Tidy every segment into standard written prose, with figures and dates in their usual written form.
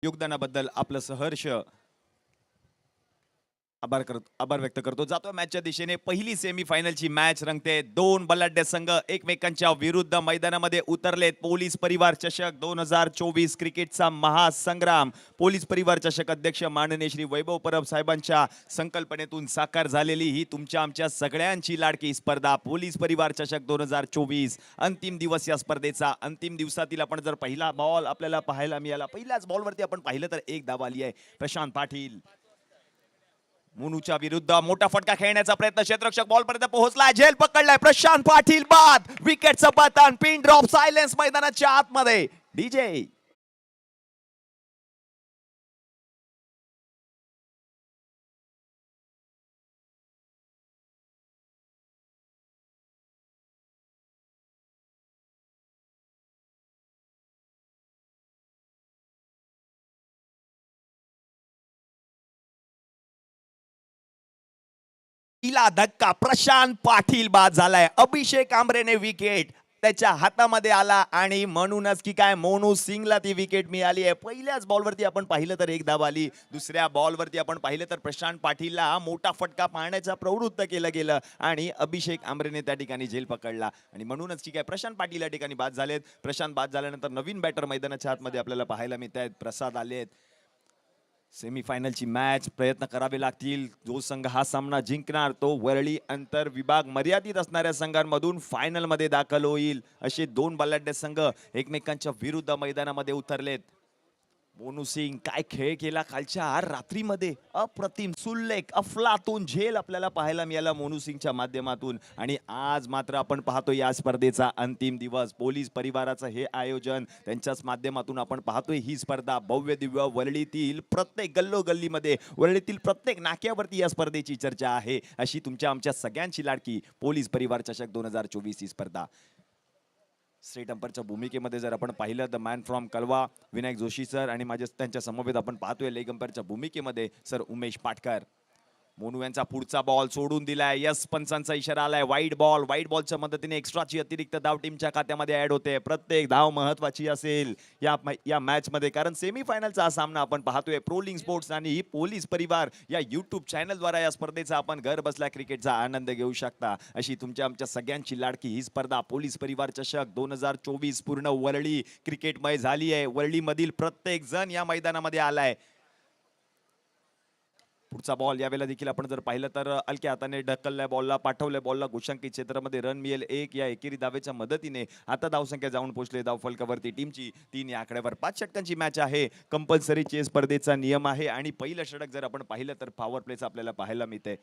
योगदानाबद्दल आपलं सहर्ष आभार व्यक्त करतो. जातो मॅचच्या दिशेने. पहिली सेमीफायनलची मॅच रंगते. दोन बलाढ्य संघ एकमेकांच्या विरुद्ध मैदानामध्ये उतरलेत. पोलीस परिवार चषक 2024 क्रिकेटचा महासंग्राम. पोलीस परिवार चषक अध्यक्ष माननीय श्री वैभव परब साहेबांच्या संकल्पनेतून साकार झालेली ही तुमच्या आमच्या सगळ्यांची लाडकी स्पर्धा पोलीस परिवार चषक 2024. अंतिम दिवस या स्पर्धेचा. अंतिम दिवसातील आपण जर पहिला बॉल आपल्याला पाहायला मिळाला, पहिल्याच बॉलवरती आपण पाहिलं तर एक धाव आली आहे. प्रशांत पाटील मोनूच्या विरुद्ध मोठा फटका खेळण्याचा प्रयत्न. क्षेत्ररक्षक बॉल पर्यंत पोहोचलाय. झेल पकडलाय. प्रशांत पाटील बाद. विकेटचं पतन. Pin drop. सायलेन्स मैदानाच्या आतमध्ये. डीजे तिला धक्का. प्रशांत पाटील बाद झालाय. अभिषेक आंबरेने विकेट त्याच्या हातामध्ये आला आणि म्हणूनच की काय मोनू सिंगला ती विकेट मिळाली आहे. पहिल्याच बॉलवरती आपण पाहिलं तर एक धाव आली. दुसऱ्या बॉलवरती आपण पाहिलं तर प्रशांत पाटीलला मोठा फटका पाहण्याचा प्रवृत्त केलं गेलं आणि अभिषेक आंबरेने त्या ठिकाणी झेल पकडला आणि म्हणूनच की काय प्रशांत पाटील या ठिकाणी बाद झालेत. प्रशांत बाद झाल्यानंतर नवीन बॅटर मैदानाच्या आतमध्ये आपल्याला पाहायला मिळत आहेत. प्रसाद आलेत. सेमीफायनलची मॅच प्रयत्न करावे लागतील. जो संघ हा सामना जिंकणार तो वरळी अंतर विभाग मर्यादित असणाऱ्या संघांमधून फायनल मध्ये दाखल होईल. असे दोन बलाढ्य संघ एकमेकांच्या विरुद्ध मैदानामध्ये उतरलेत. मोनू सिंग काय खेळ केला कालच्या रात्रीमध्ये. अप्रतिम सुल्लेख अफलातून झेल आपल्याला पाहायला मिळाला मोनू सिंगच्या माध्यमातून. आणि आज मात्र आपण पाहतोय या स्पर्धेचा अंतिम दिवस. पोलीस परिवाराचं हे आयोजन त्यांच्याच माध्यमातून आपण पाहतोय ही स्पर्धा भव्य दिव्य. वरळीतील प्रत्येक गल्लोगल्लीमध्ये वरळीतील प्रत्येक नाक्यावरती या स्पर्धेची चर्चा आहे. अशी तुमच्या आमच्या सगळ्यांची लाडकी पोलीस परिवार चषक 2024 ही स्पर्धा. स्ट्रेट अंपरच्या भूमिकेमध्ये जर आपण पाहिलं the man from Kalwa Vinayak Joshi sir आणि माझ्या त्यांच्या समवेत आपण पाहतोय लेग अंपरच्या भूमिकेमध्ये सर उमेश पाटकर. मोनू यांचा पुढचा बॉल सोडून दिलाय. यस पंचांचा इशारा आलाय. वाईट बॉल. वाईट बॉलच्या मदतीने एक्स्ट्राची अतिरिक्त धाव टीमच्या खात्यामध्ये ऍड होते. प्रत्येक धाव महत्वाची असेल या मॅच मध्ये, कारण सेमीफायनलचा हा सामना आपण पाहतोय. प्रोलिंग स्पोर्ट्स आणि पोलीस परिवार या युट्यूब चॅनलद्वारे या स्पर्धेचा आपण घर बसल्या क्रिकेटचा आनंद घेऊ शकता. अशी तुमच्या आमच्या सगळ्यांची लाडकी ही स्पर्धा पोलीस परिवार चषक 2024 पूर्ण वरळी क्रिकेटमय झाली आहे. वरळी मधील प्रत्येक जण या मैदानामध्ये आलाय. पुढचा बॉल यावेळेला देखील आपण जर पाहिलं तर हलक्या हाताने ढकलल्या बॉलला पाठवल्या बॉलला गोशांकित क्षेत्रामध्ये रन मिळेल एक. या एकेरी धावेच्या मदतीने आता धावसंख्या जाऊन पोहोचले धावफलकावरती टीमची 3 या आकड्यावर. 5 षटकांची मॅच आहे. कंपल्सरी चेस स्पर्धेचा नियम आहे आणि पहिलं षटक जर आपण पाहिलं तर पॉवर प्लेचं आपल्याला पाहायला मिळतंय.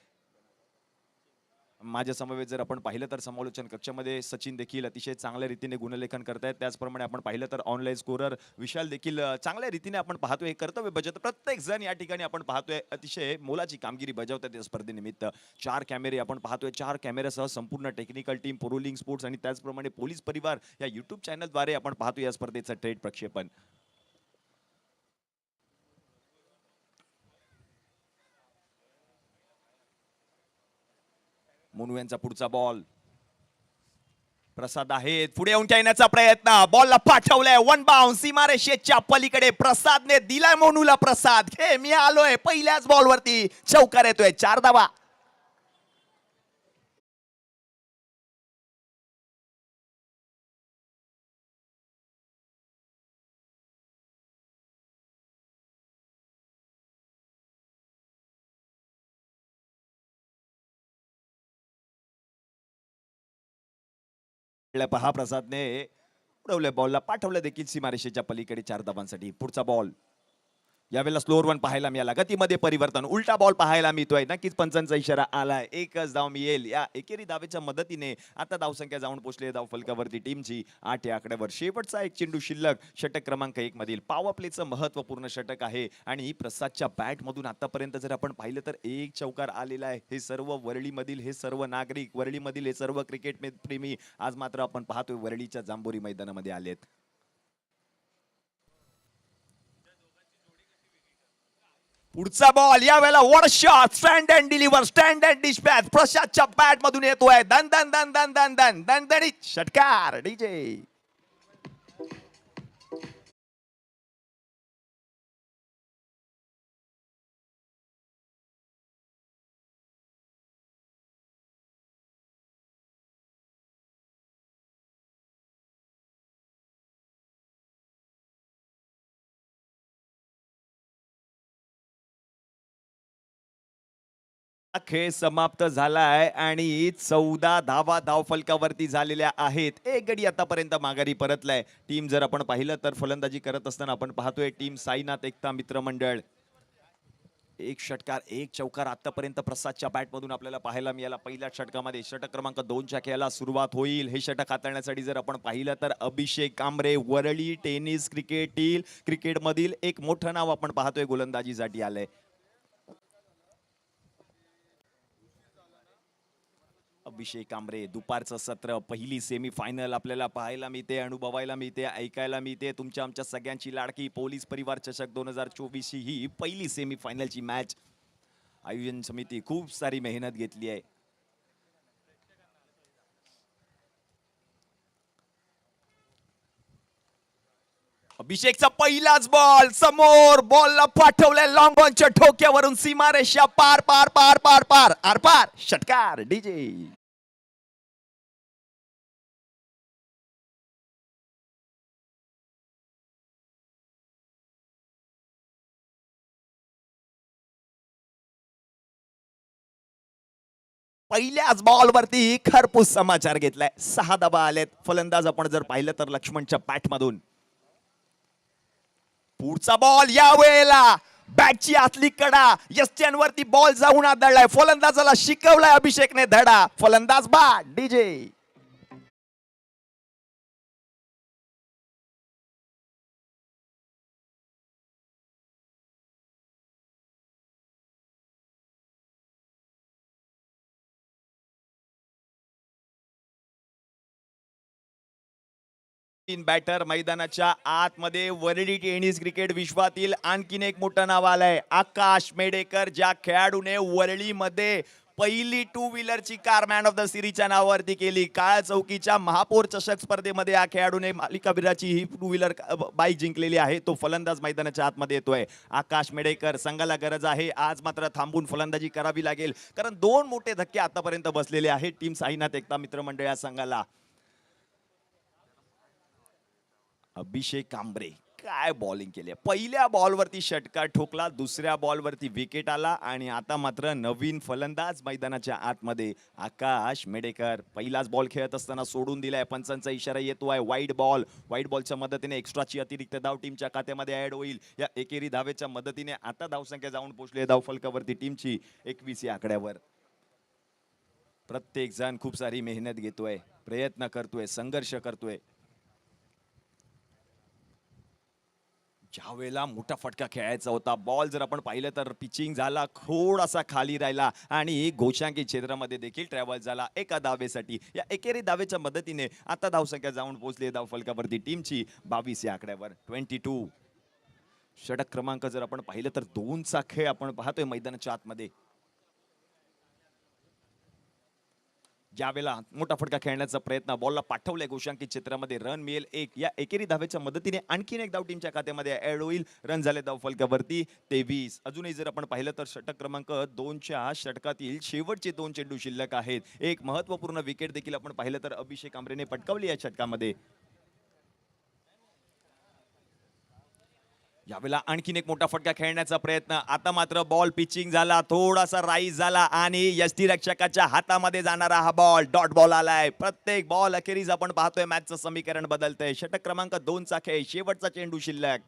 माझ्या समवेत जर आपण पाहिलं तर समालोचन कक्षामध्ये सचिन देखील अतिशय चांगल्या रीतीने गुणलेखन करतायत. त्याचप्रमाणे आपण पाहिलं तर ऑनलाईन स्कोरर विशाल देखील चांगल्या रीतीने आपण पाहतोय कर्तव्य बजावत. प्रत्येक जण या ठिकाणी आपण पाहतोय अतिशय मोलाची कामगिरी बजावतात या स्पर्धेनिमित्त. 4 कॅमेरे आपण पाहतोय. 4 कॅमेऱ्यासह संपूर्ण टेक्निकल टीम पोरोलिंग स्पोर्ट्स आणि त्याचप्रमाणे पोलीस परिवार या युट्यूब चॅनलद्वारे आपण पाहतोय या स्पर्धेचं थेट प्रक्षेपण. मोनू यांचा पुढचा बॉल. प्रसाद आहेत पुढे येऊन खेळण्याचा प्रयत्न. बॉलला पाठवलंय. वन बाउन्स सीमारेषेच्या पलीकडे. प्रसादने दिलाय मोनूला. प्रसाद हे मी आलोय. पहिल्याच बॉलवरती चौकार येतोय. 4 धावा. पहा प्रसादने उडवले बॉलला पाठवलं देखील सीमारेषेच्या पलीकडे 4 धावांसाठी. पुढचा बॉल यावेळेला स्लोअर वन पाहायला मिळाला. गतीमध्ये परिवर्तन. उलटा बॉल पाहायला मिळतोय. नक्कीच पंचांचा इशारा आलाय. एकच धाव मिळेल. या एकेरी धावेच्या मदतीने आता धावसंख्या जाऊन पोहोचली धाव फलकावरती टीमची 8 या आकड्यावर. शेवटचा एक चेंडू शिल्लक. षटक क्रमांक 1 मधील पॉवर प्लेचं महत्वपूर्ण षटक आहे आणि प्रसादच्या बॅट मधून आतापर्यंत जर आपण पाहिलं तर एक चौकार आलेला आहे. हे सर्व वरळीमधील हे सर्व नागरिक वरळीमधील हे सर्व क्रिकेट प्रेमी आज मात्र आपण पाहतोय वरळीच्या जांभोरी मैदानामध्ये आलेत. पुढचा बॉल यावेळेला वर shot. Stand and deliver. Stand and dispatch. प्रसादच्या बॅट मधून येतोय. दन दन दन दन दन दन दणदणीत षटकार. डीजे खेळ समाप्त झालाय आणि 14 धावा धावफलकावरती झालेल्या आहेत. एक गडी आतापर्यंत माघारी परतलाय. टीम जर आपण पाहिलं तर फलंदाजी करत असताना आपण पाहतोय टीम साईनाथ एकता मित्रमंडळ. एक षटकार एक चौकार आतापर्यंत प्रसादच्या बॅट मधून आपल्याला पाहायला मिळाला. पहिल्या षटकामध्ये षटक क्रमांक 2 च्या खेळाला सुरुवात होईल. हे षटक हाताळण्यासाठी जर आपण पाहिलं तर अभिषेक कांबरे वरळी टेनिस क्रिकेट मधील एक मोठं नाव आपण पाहतोय गोलंदाजीसाठी आलंय. अभिषेक कांबरे दुपारचं सत्र पहिली सेमी फायनल आपल्याला पाहायला मिळते, अनुभवायला मिळते, ऐकायला मिळते. तुमच्या आमच्या सगळ्यांची लाडकी पोलीस परिवार चषक 2024 ही पहिली सेमी फायनलची मॅच. आयोजन समिती खूप सारी मेहनत घेतली आहे. अभिषेकचा पहिलाच बॉल समोर, बॉलला पाठवलाय लॉंग ऑनच्या ठोक्यावरून सीमारेषा पार पार पार पार पार आर पार. षटकार डीजे. पहिल्याच बॉलवरती खरपूस समाचार घेतलाय. 6 धावा आलेत. फलंदाज आपण जर पाहिलं तर लक्ष्मणच्या बॅट मधून. पुढचा बॉल या वेळेला बॅटची आतली कडा यष्ट्यांवरती बॉल जाऊन आदळलाय. फलंदाजाला शिकवलाय अभिषेकने धडा. फलंदाज बाद डीजे. तीन बॅटर मैदानाच्या आतमध्ये. वरळी टेनिस क्रिकेट विश्वातील आणखीन एक मोठं नाव आलंय, आकाश मेडेकर. ज्या खेळाडूने वरळीमध्ये पहिली 2 व्हीलरची कार मॅन ऑफ द सिरीजच्या नावावरती केली. काळा चौकीच्या महापौर चषक स्पर्धेमध्ये या खेळाडूने मालिकावीराची ही 2 व्हीलर बाईक जिंकलेली आहे. तो फलंदाज मैदानाच्या आतमध्ये येतोय. आकाश मेडेकर. संघाला गरज आहे आज मात्र थांबून फलंदाजी करावी लागेल, कारण 2 मोठे धक्के आतापर्यंत बसलेले आहेत टीम साईनाथ एकता मित्रमंडळ या संघाला. अभिषेक कांबरे काय बॉलिंग केली. पहिल्या बॉलवरती षटकार ठोकला, दुसऱ्या बॉलवरती विकेट आला आणि आता मात्र नवीन फलंदाज मैदानाच्या आतमध्ये आकाश मेडेकर. पहिलाच बॉल खेळत असताना सोडून दिलाय. पंचांचा इशारा येतोय वाईड बॉल. वाईड बॉलच्या मदतीने एक्स्ट्राची अतिरिक्त धाव टीमच्या खात्यामध्ये ऍड होईल. या एकेरी धावेच्या मदतीने आता धावसंख्या जाऊन पोहोचली धावफलकावरती टीमची 21 या आकड्यावर. प्रत्येक जण खूप सारी मेहनत घेतोय, प्रयत्न करतोय, संघर्ष करतोय. ज्या वेळेला मोठा फटका खेळायचा होता, बॉल जर आपण पाहिलं तर पिचिंग झाला, थोडासा खाली राहिला आणि घोषांकी क्षेत्रामध्ये देखील ट्रॅव्हल झाला एका धावेसाठी. या एकेरी धावेच्या मदतीने आता धावसंख्या जाऊन पोहोचली धावफलकावरती टीमची 22 या आकड्यावर. 22. षटक क्रमांक जर आपण पाहिलं तर 2चा खेळ आपण पाहतोय मैदानाच्या आतमध्ये. ज्यावेळेला मोठा फटका खेळण्याचा प्रयत्न, बॉलला पाठवलंय घोषांकी क्षेत्रामध्ये, रन मिळेल 1. या एकेरी धावेच्या मदतीने आणखीन एक धाव टीमच्या खात्यामध्ये ऍड होईल. रन झाले धावफलकावरती 23. अजूनही जर आपण पाहिलं तर षटक क्रमांक 2च्या षटकातील शेवटचे 2 चेंडू शिल्लक आहेत. एक महत्वपूर्ण विकेट देखील आपण पाहिलं तर अभिषेक कांबरेने पटकावली या षटकामध्ये. यावेळेला आणखीन एक मोठा फटका खेळण्याचा प्रयत्न. आता मात्र बॉल पिचिंग झाला, थोडासा राईज झाला आणि यष्टीरक्षकाच्या हातामध्ये जाणारा हा बॉल डॉट बॉल आलाय. प्रत्येक बॉल अखेरीस आपण पाहतोय मॅचचं समीकरण बदलतंय. षटक क्रमांक 2चा खेळ, शेवटचा चेंडू शिल्लक.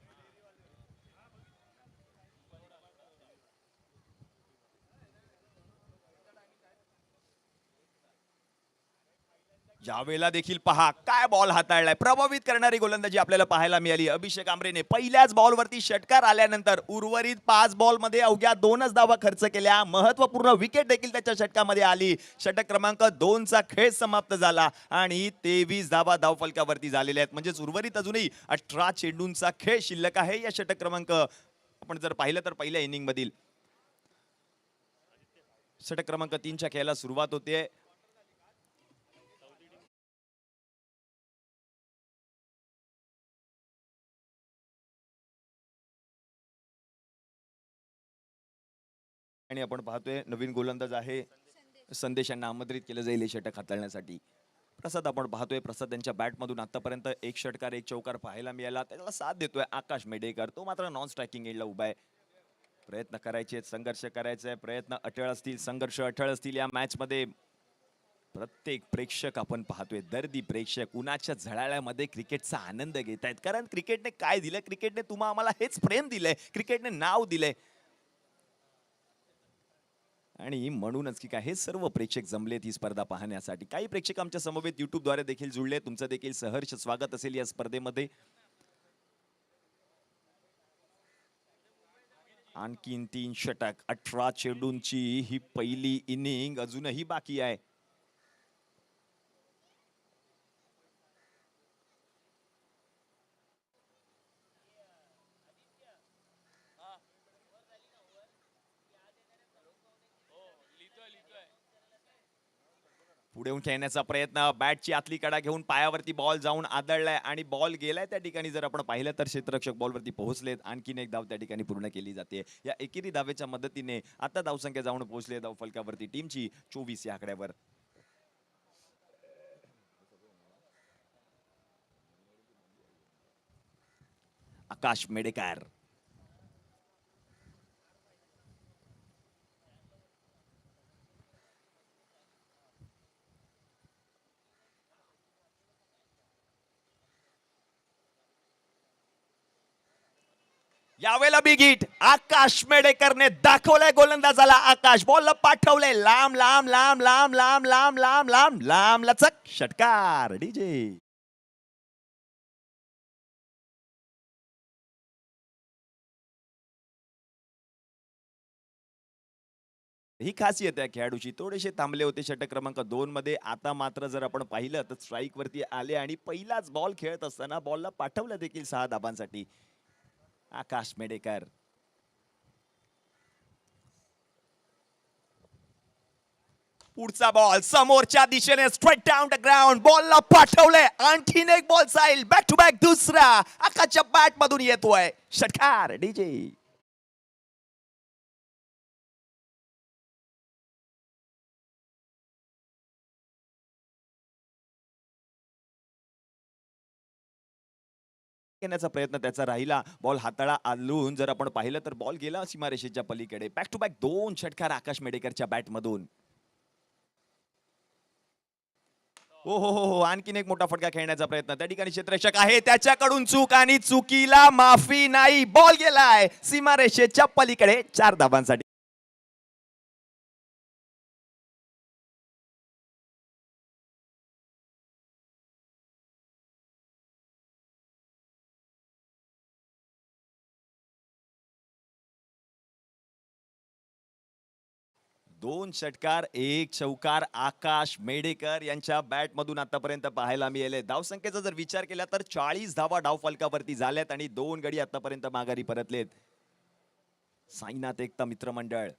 यावेळेला देखील पहा काय बॉल हाताळलाय. प्रभावित करणारी गोलंदाजी आपल्याला पाहायला मिळाली अभिषेक कांबरेने. पहिल्याच बॉलवरती षटकार आल्यानंतर उर्वरित 5 बॉलमध्ये अवघ्या 2च धावा खर्च केल्या. महत्वपूर्ण विकेट देखील त्याच्या षटकामध्ये आली. षटक क्रमांक 2चा खेळ समाप्त झाला आणि 23 धावा धावफलकावरती झालेल्या आहेत. म्हणजेच उर्वरित अजूनही 18 चेंडूंचा खेळ शिल्लक आहे या षटक क्रमांक आपण जर पाहिलं तर पहिल्या इनिंग मधील. षटक क्रमांक 3च्या खेळाला सुरुवात होते. आणि आपण पाहतोय नवीन गोलंदाज आहे संदेश यांना आमंत्रित केलं जाईल हे षटक हाताळण्यासाठी. प्रसाद आपण पाहतोय, प्रसाद यांच्या बॅटमधून आतापर्यंत एक षटकार एक चौकार पाहायला मिळाला. त्याला साथ देतोय आकाश मेडेकर. तो मात्र नॉन स्ट्रायकिंग एंडला उभा आहे. प्रयत्न करायचे, संघर्ष करायचा आहे, प्रयत्न अटळ असतील, संघर्ष अटळ असतील या मॅच मध्ये. प्रत्येक प्रेक्षक आपण पाहतोय, दर्दी प्रेक्षक उन्हाच्या झळाळ्यामध्ये क्रिकेटचा आनंद घेत आहेत. कारण क्रिकेटने काय दिलं, क्रिकेटने तुम्हा आम्हाला हेच प्रेम दिलंय, क्रिकेटने नाव दिलंय. आणि म्हणूनच की काय हे सर्व प्रेक्षक जमलेत ही स्पर्धा पाहण्यासाठी. काही प्रेक्षक आमच्या समवेत युट्यूबद्वारे देखील जुळले. तुमचं देखील सहर्ष स्वागत असेल या स्पर्धेमध्ये. आणखीन 3 षटक, 18 चेंडूंची ही पहिली इनिंग अजूनही बाकी आहे. पुढे येऊन खेळण्याचा प्रयत्न, बॅटची आतली कडा घेऊन पायावरती बॉल जाऊन आदळलाय आणि बॉल गेलाय त्या ठिकाणी. जर आपण पाहिलं तर क्षेत्ररक्षक बॉलवरती पोहोचलेत. आणखीन एक धाव त्या ठिकाणी पूर्ण केली जाते. या एकेरी धावेच्या मदतीने आता धावसंख्या जाऊन पोहोचले धावफलकावरती टीमची 24 या आकड्यावर. आकाश मेडेकर, यावेळेला बिग हिट आकाश मेडेकरने दाखवलंय गोलंदाजाला. आकाश बॉलला पाठवलंय लांब लांब लांब लांब लांब लांब लांब लांब लांब लचक षटकार. डीजे ही खासियत आहे खेळाडूची. थोडेसे थांबले होते षटक क्रमांक 2 मध्ये. आता मात्र जर आपण पाहिलं तर स्ट्राईक वरती आले आणि पहिलाच बॉल खेळत असताना बॉलला पाठवलं देखील 6 धाबांसाठी आकाश मेडेकर. पुढचा बॉल समोरच्या दिशेने स्ट्रेट डाऊन द ग्राउंड. बॉलला पाठवलंय. आणखीन एक बॉल जाईल. बॅक टू बॅक दुसरा आकाशच्या बॅट मधून येतोय षटकार. डीजे घेण्याचा प्रयत्न त्याचा राहिला. बॉल हाताळा आलून जर आपण पाहिलं तर बॉल गेला सीमारेषेच्या पलीकडे. बॅक टू बॅक 2 षटकार आकाश मेडेकरच्या बॅट मधून. हो, आणखीन एक मोठा फटका खेळण्याचा प्रयत्न. त्या ठिकाणी क्षेत्ररक्षक आहे, त्याच्याकडून चूक आणि चुकीला माफी नाही. बॉल गेलाय सीमारेषेच्या पलीकडे 4 धाबांसाठी. दोन षटकार, एक चौकार आकाश मेडेकर यांच्या बॅट मधून आतापर्यंत पाहायला मिळाले. धावसंख्येचा जर विचार केला तर 40 धावा डाव फलकावरती झाल्यात आणि 2 गडी आतापर्यंत माघारी परतलेत. साईनाथ एकता मित्रमंडळ.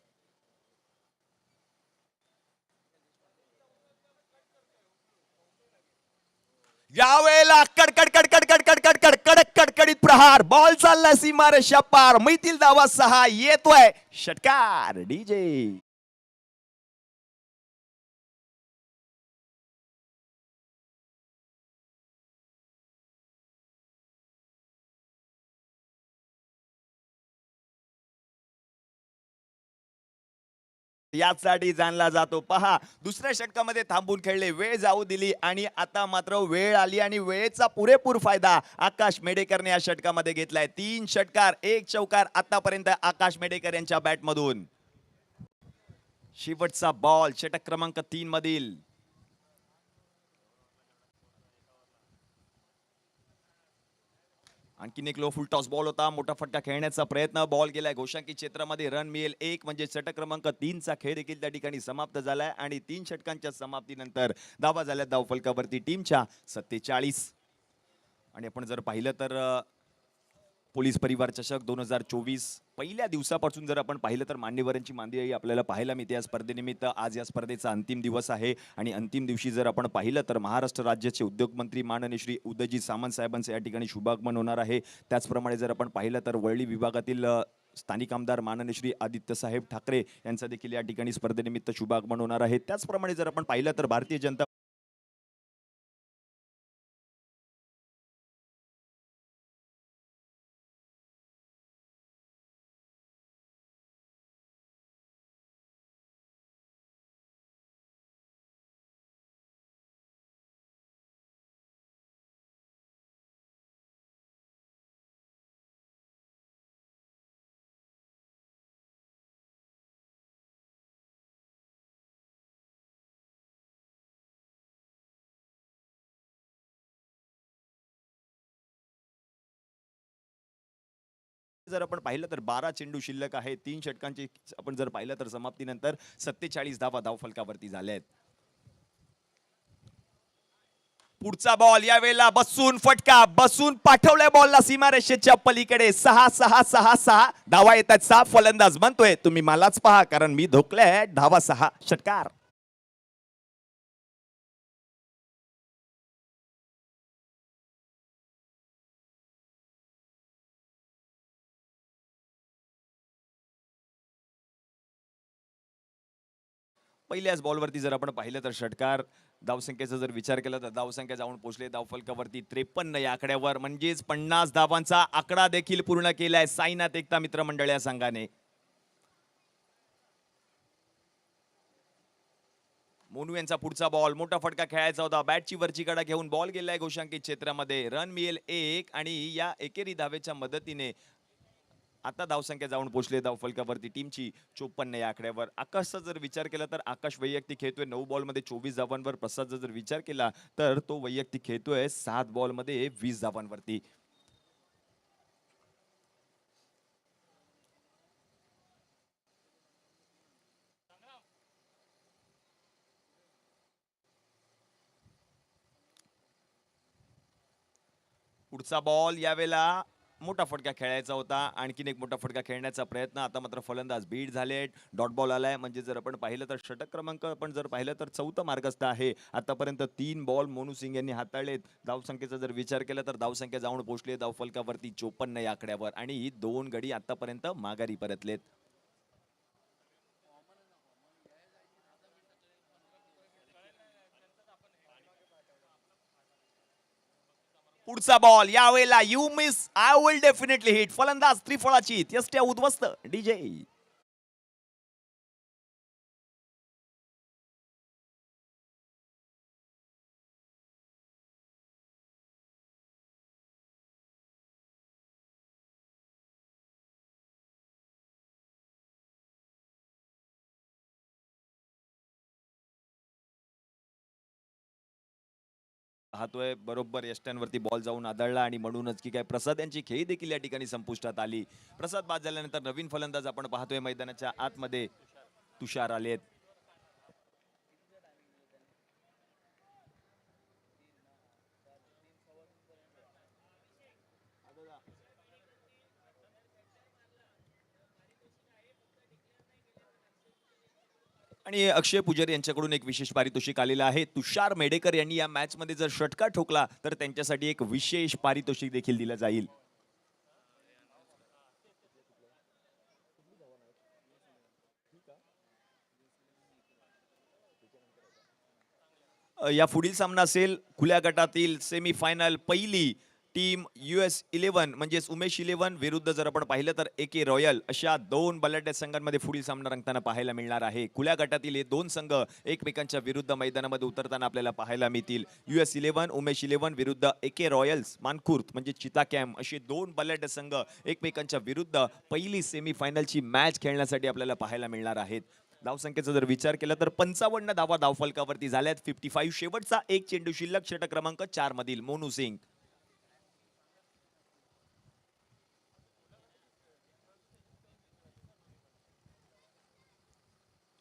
यावेळेला कडकड कडकड कडकड कडकड कडक कडकडीत प्रहार. बॉल चालला सीमारेषा पार. मिळतील धावा 6. येतोय षटकार. डीजे यासाठी जाणला जातो. पहा दुसऱ्या षटकामध्ये थांबून खेळले, वेळ जाऊ दिली आणि आता मात्र वेळ आली आणि वेळेचा पुरेपूर फायदा आकाश मेडेकरने या षटकामध्ये घेतलाय. 3 षटकार, 1 चौकार आतापर्यंत आकाश मेडेकर यांच्या बॅट मधून. शेवटचा बॉल षटक क्रमांक 3 मधील. आणखीन एक लो फुल टॉस बॉल होता. मोठा फटका खेळण्याचा प्रयत्न. बॉल गेलाय घोषांकित क्षेत्रामध्ये. रन मिळेल 1 म्हणजे षटक क्रमांक 3 चा खेळ देखील त्या ठिकाणी समाप्त झालाय आणि 3 षटकांच्या समाप्तीनंतर धावा झाल्या धाव फलकावरती टीमच्या 47. आणि आपण जर पाहिलं तर पोलीस परिवार चषक 2024 पहिल्या दिवसापासून जर आपण पाहिलं तर मान्यवरांची मांदियाळी आपल्याला पाहायला मिळते. या स्पर्धेनिमित्त आज या स्पर्धेचा अंतिम दिवस आहे आणि अंतिम दिवशी जर आपण पाहिलं तर महाराष्ट्र राज्याचे उद्योगमंत्री माननीय श्री उदयजी सामंत साहेबांचे या ठिकाणी शुभागमन होणार आहे. त्याचप्रमाणे जर आपण पाहिलं तर वरळी विभागातील स्थानिक आमदार माननीय श्री आदित्य साहेब ठाकरे यांचा देखील या ठिकाणी स्पर्धेनिमित्त शुभागमन होणार आहे. त्याचप्रमाणे जर आपण पाहिलं तर भारतीय जनता जर आपण पाहिलं तर 12 चेंडू शिल्लक आहे. 3 षटकांची आपण जर पाहिलं तर समाप्तीनंतर 47 धावा धावफलकावरती झाल्या आहेत. पुढचा बॉल यावेळेला बसून फटका बसून पाठवलाय बॉलला सीमारेषेच्या पलीकडे. 6-6-6-6 धावा येतात. 6 फलंदाज म्हणतोय तुम्ही मलाच पहा कारण मी धोकलाय. धावा 6 षटकार. पहिल्याच बॉलवरती जर आपण पाहिलं तर षटकार. धावसंख्येचा जर विचार केला तर धावसंख्या जाऊन पोहोचले धावफलकावरती 53 या आकड्यावर, म्हणजेच 50 धावांचा आकडा देखील पूर्ण केलाय साईनाथ एकता मित्रमंडळ या संघाने. मोनू यांचा पुढचा बॉल मोठा फटका खेळायचा होता. बॅटची वरची कडा घेऊन बॉल गेलाय गोशांकित क्षेत्रामध्ये. रन मिळेल 1 आणि या एकेरी धावेच्या मदतीने आता धावसंख्या जाऊन पोहोचले धावफलकावरती टीमची 54 या आकड्यावर. आकाशचा जर विचार केला तर आकाश वैयक्तिक खेळतोय 9 बॉलमध्ये 24 धावांवर. प्रसादचा जर विचार केला तर तो वैयक्तिक खेळतोय 7 बॉलमध्ये 20 धावांवरती. पुढचा बॉल यावेळेला मोठा फटका खेळायचा होता. आणखीन एक मोठा फटका खेळण्याचा प्रयत्न. आता मात्र फलंदाज बीड झाले. डॉट बॉल आलाय. म्हणजे जर आपण पाहिलं तर षटक क्रमांक आपण जर पाहिलं तर 4था मार्गस्थ आहे. आतापर्यंत 3 बॉल मोनू सिंग यांनी हाताळलेत. धावसंख्येचा जर विचार केला तर धावसंख्या जाऊन पोहोचली धावफलकावरती 54 या आकड्यावर आणि ही 2 गडी आतापर्यंत माघारी परतलेत. पुढचा बॉल यावेळेला you miss I will definitely hit. फलंदाज त्रिफळाची यष्ट्या उद्ध्वस्त. डीजे पाहतोय बरोबर यष्ट्यांवरती बॉल जाऊन आदळला आणि म्हणूनच की काय प्रसाद यांची खेळी देखील या ठिकाणी संपुष्टात आली. प्रसाद बाद झाल्यानंतर नवीन फलंदाज आपण पाहतोय मैदानाच्या आतमध्ये तुषार आलेत. आणि अक्षय पुजारी यांच्याकडून एक विशेष पारितोषिक आलेलं आहे. तुषार मेडेकर यांनी या मॅच मध्ये जर षटकार ठोकला तर त्यांच्यासाठी एक विशेष पारितोषिक देखील दिलं जाईल. या पुढील सामना असेल खुल्या गटातील सेमीफायनल. पहिली टीम US11 म्हणजेच उमेश 11 विरुद्ध जर आपण पाहिलं तर AK रॉयल, अशा 2 बलाढ्य संघांमध्ये पुढील सामना रंगताना पाहायला मिळणार आहे. खुल्या गटातील हे 2 संघ एकमेकांच्या विरुद्ध मैदानामध्ये उतरताना आपल्याला पाहायला मिळतील. US11 उमेश 11 विरुद्ध AK रॉयल्स मानखुर्द म्हणजे चिता कॅम्प, असे 2 बलाढ्य संघ एकमेकांच्या विरुद्ध पहिली सेमीफायनलची मॅच खेळण्यासाठी आपल्याला पाहायला मिळणार आहेत. धावसंख्येचा जर विचार केला तर 55 धावा धावफलकावरती झाल्यात. 55. शेवटचा एक चेंडू शिल्लक षटक क्रमांक 4 मधील मोनू सिंग.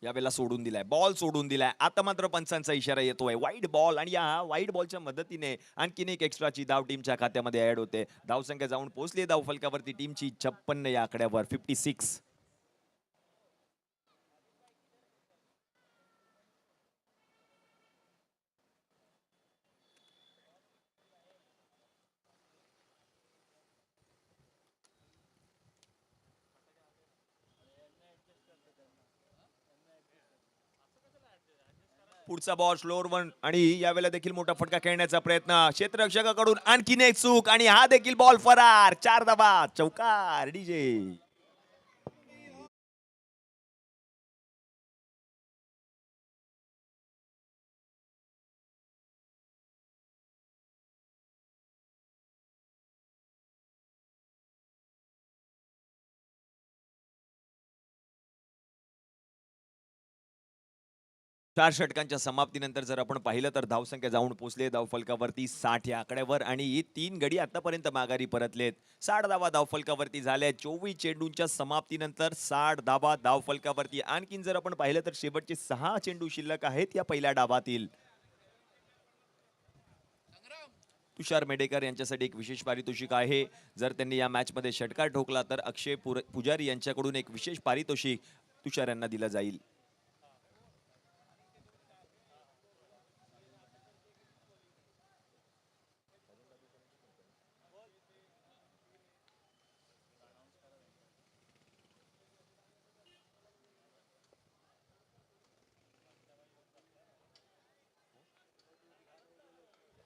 यावेळेला सोडून दिलाय, बॉल सोडून दिलाय. आता मात्र पंचांचा इशारा येतोय वाईड बॉल आणि या वाईड बॉलच्या मदतीने आणखीन एक एक्स्ट्राची धाव टीमच्या खात्यामध्ये ऍड होते. धावसंख्या जाऊन पोहोचली धावफलकावरती टीमची 56 या आकड्यावर. 56. पुढचा बॉल स्लोअर वन आणि यावेळेला देखील मोठा फटका खेळण्याचा प्रयत्न क्षेत्ररक्षकाकडून. आणखीन एक चूक आणि हा देखील बॉल फरार. 4 धावा चौकार. डीजे 4 षटकांच्या समाप्तीनंतर जर आपण पाहिलं तर धावसंख्या जाऊन पोहोचले धावफलकावरती 60 या आकड्यावर आणि ही 3 गडी आतापर्यंत माघारी परतलेत. 60 धावा धावफलकावरती झाल्या. 24 चेंडूंच्या समाप्तीनंतर 60 धावा धावफलकावरती. आणखीन जर आपण पाहिलं तर शेवटचे 6 चेंडू शिल्लक आहेत या पहिल्या डावातील. तुषार मेडेकर यांच्यासाठी एक विशेष पारितोषिक आहे. जर त्यांनी या मॅच मध्ये षटकार ठोकला तर अक्षय पुजारी यांच्याकडून एक विशेष पारितोषिक तुषार यांना दिलं जाईल.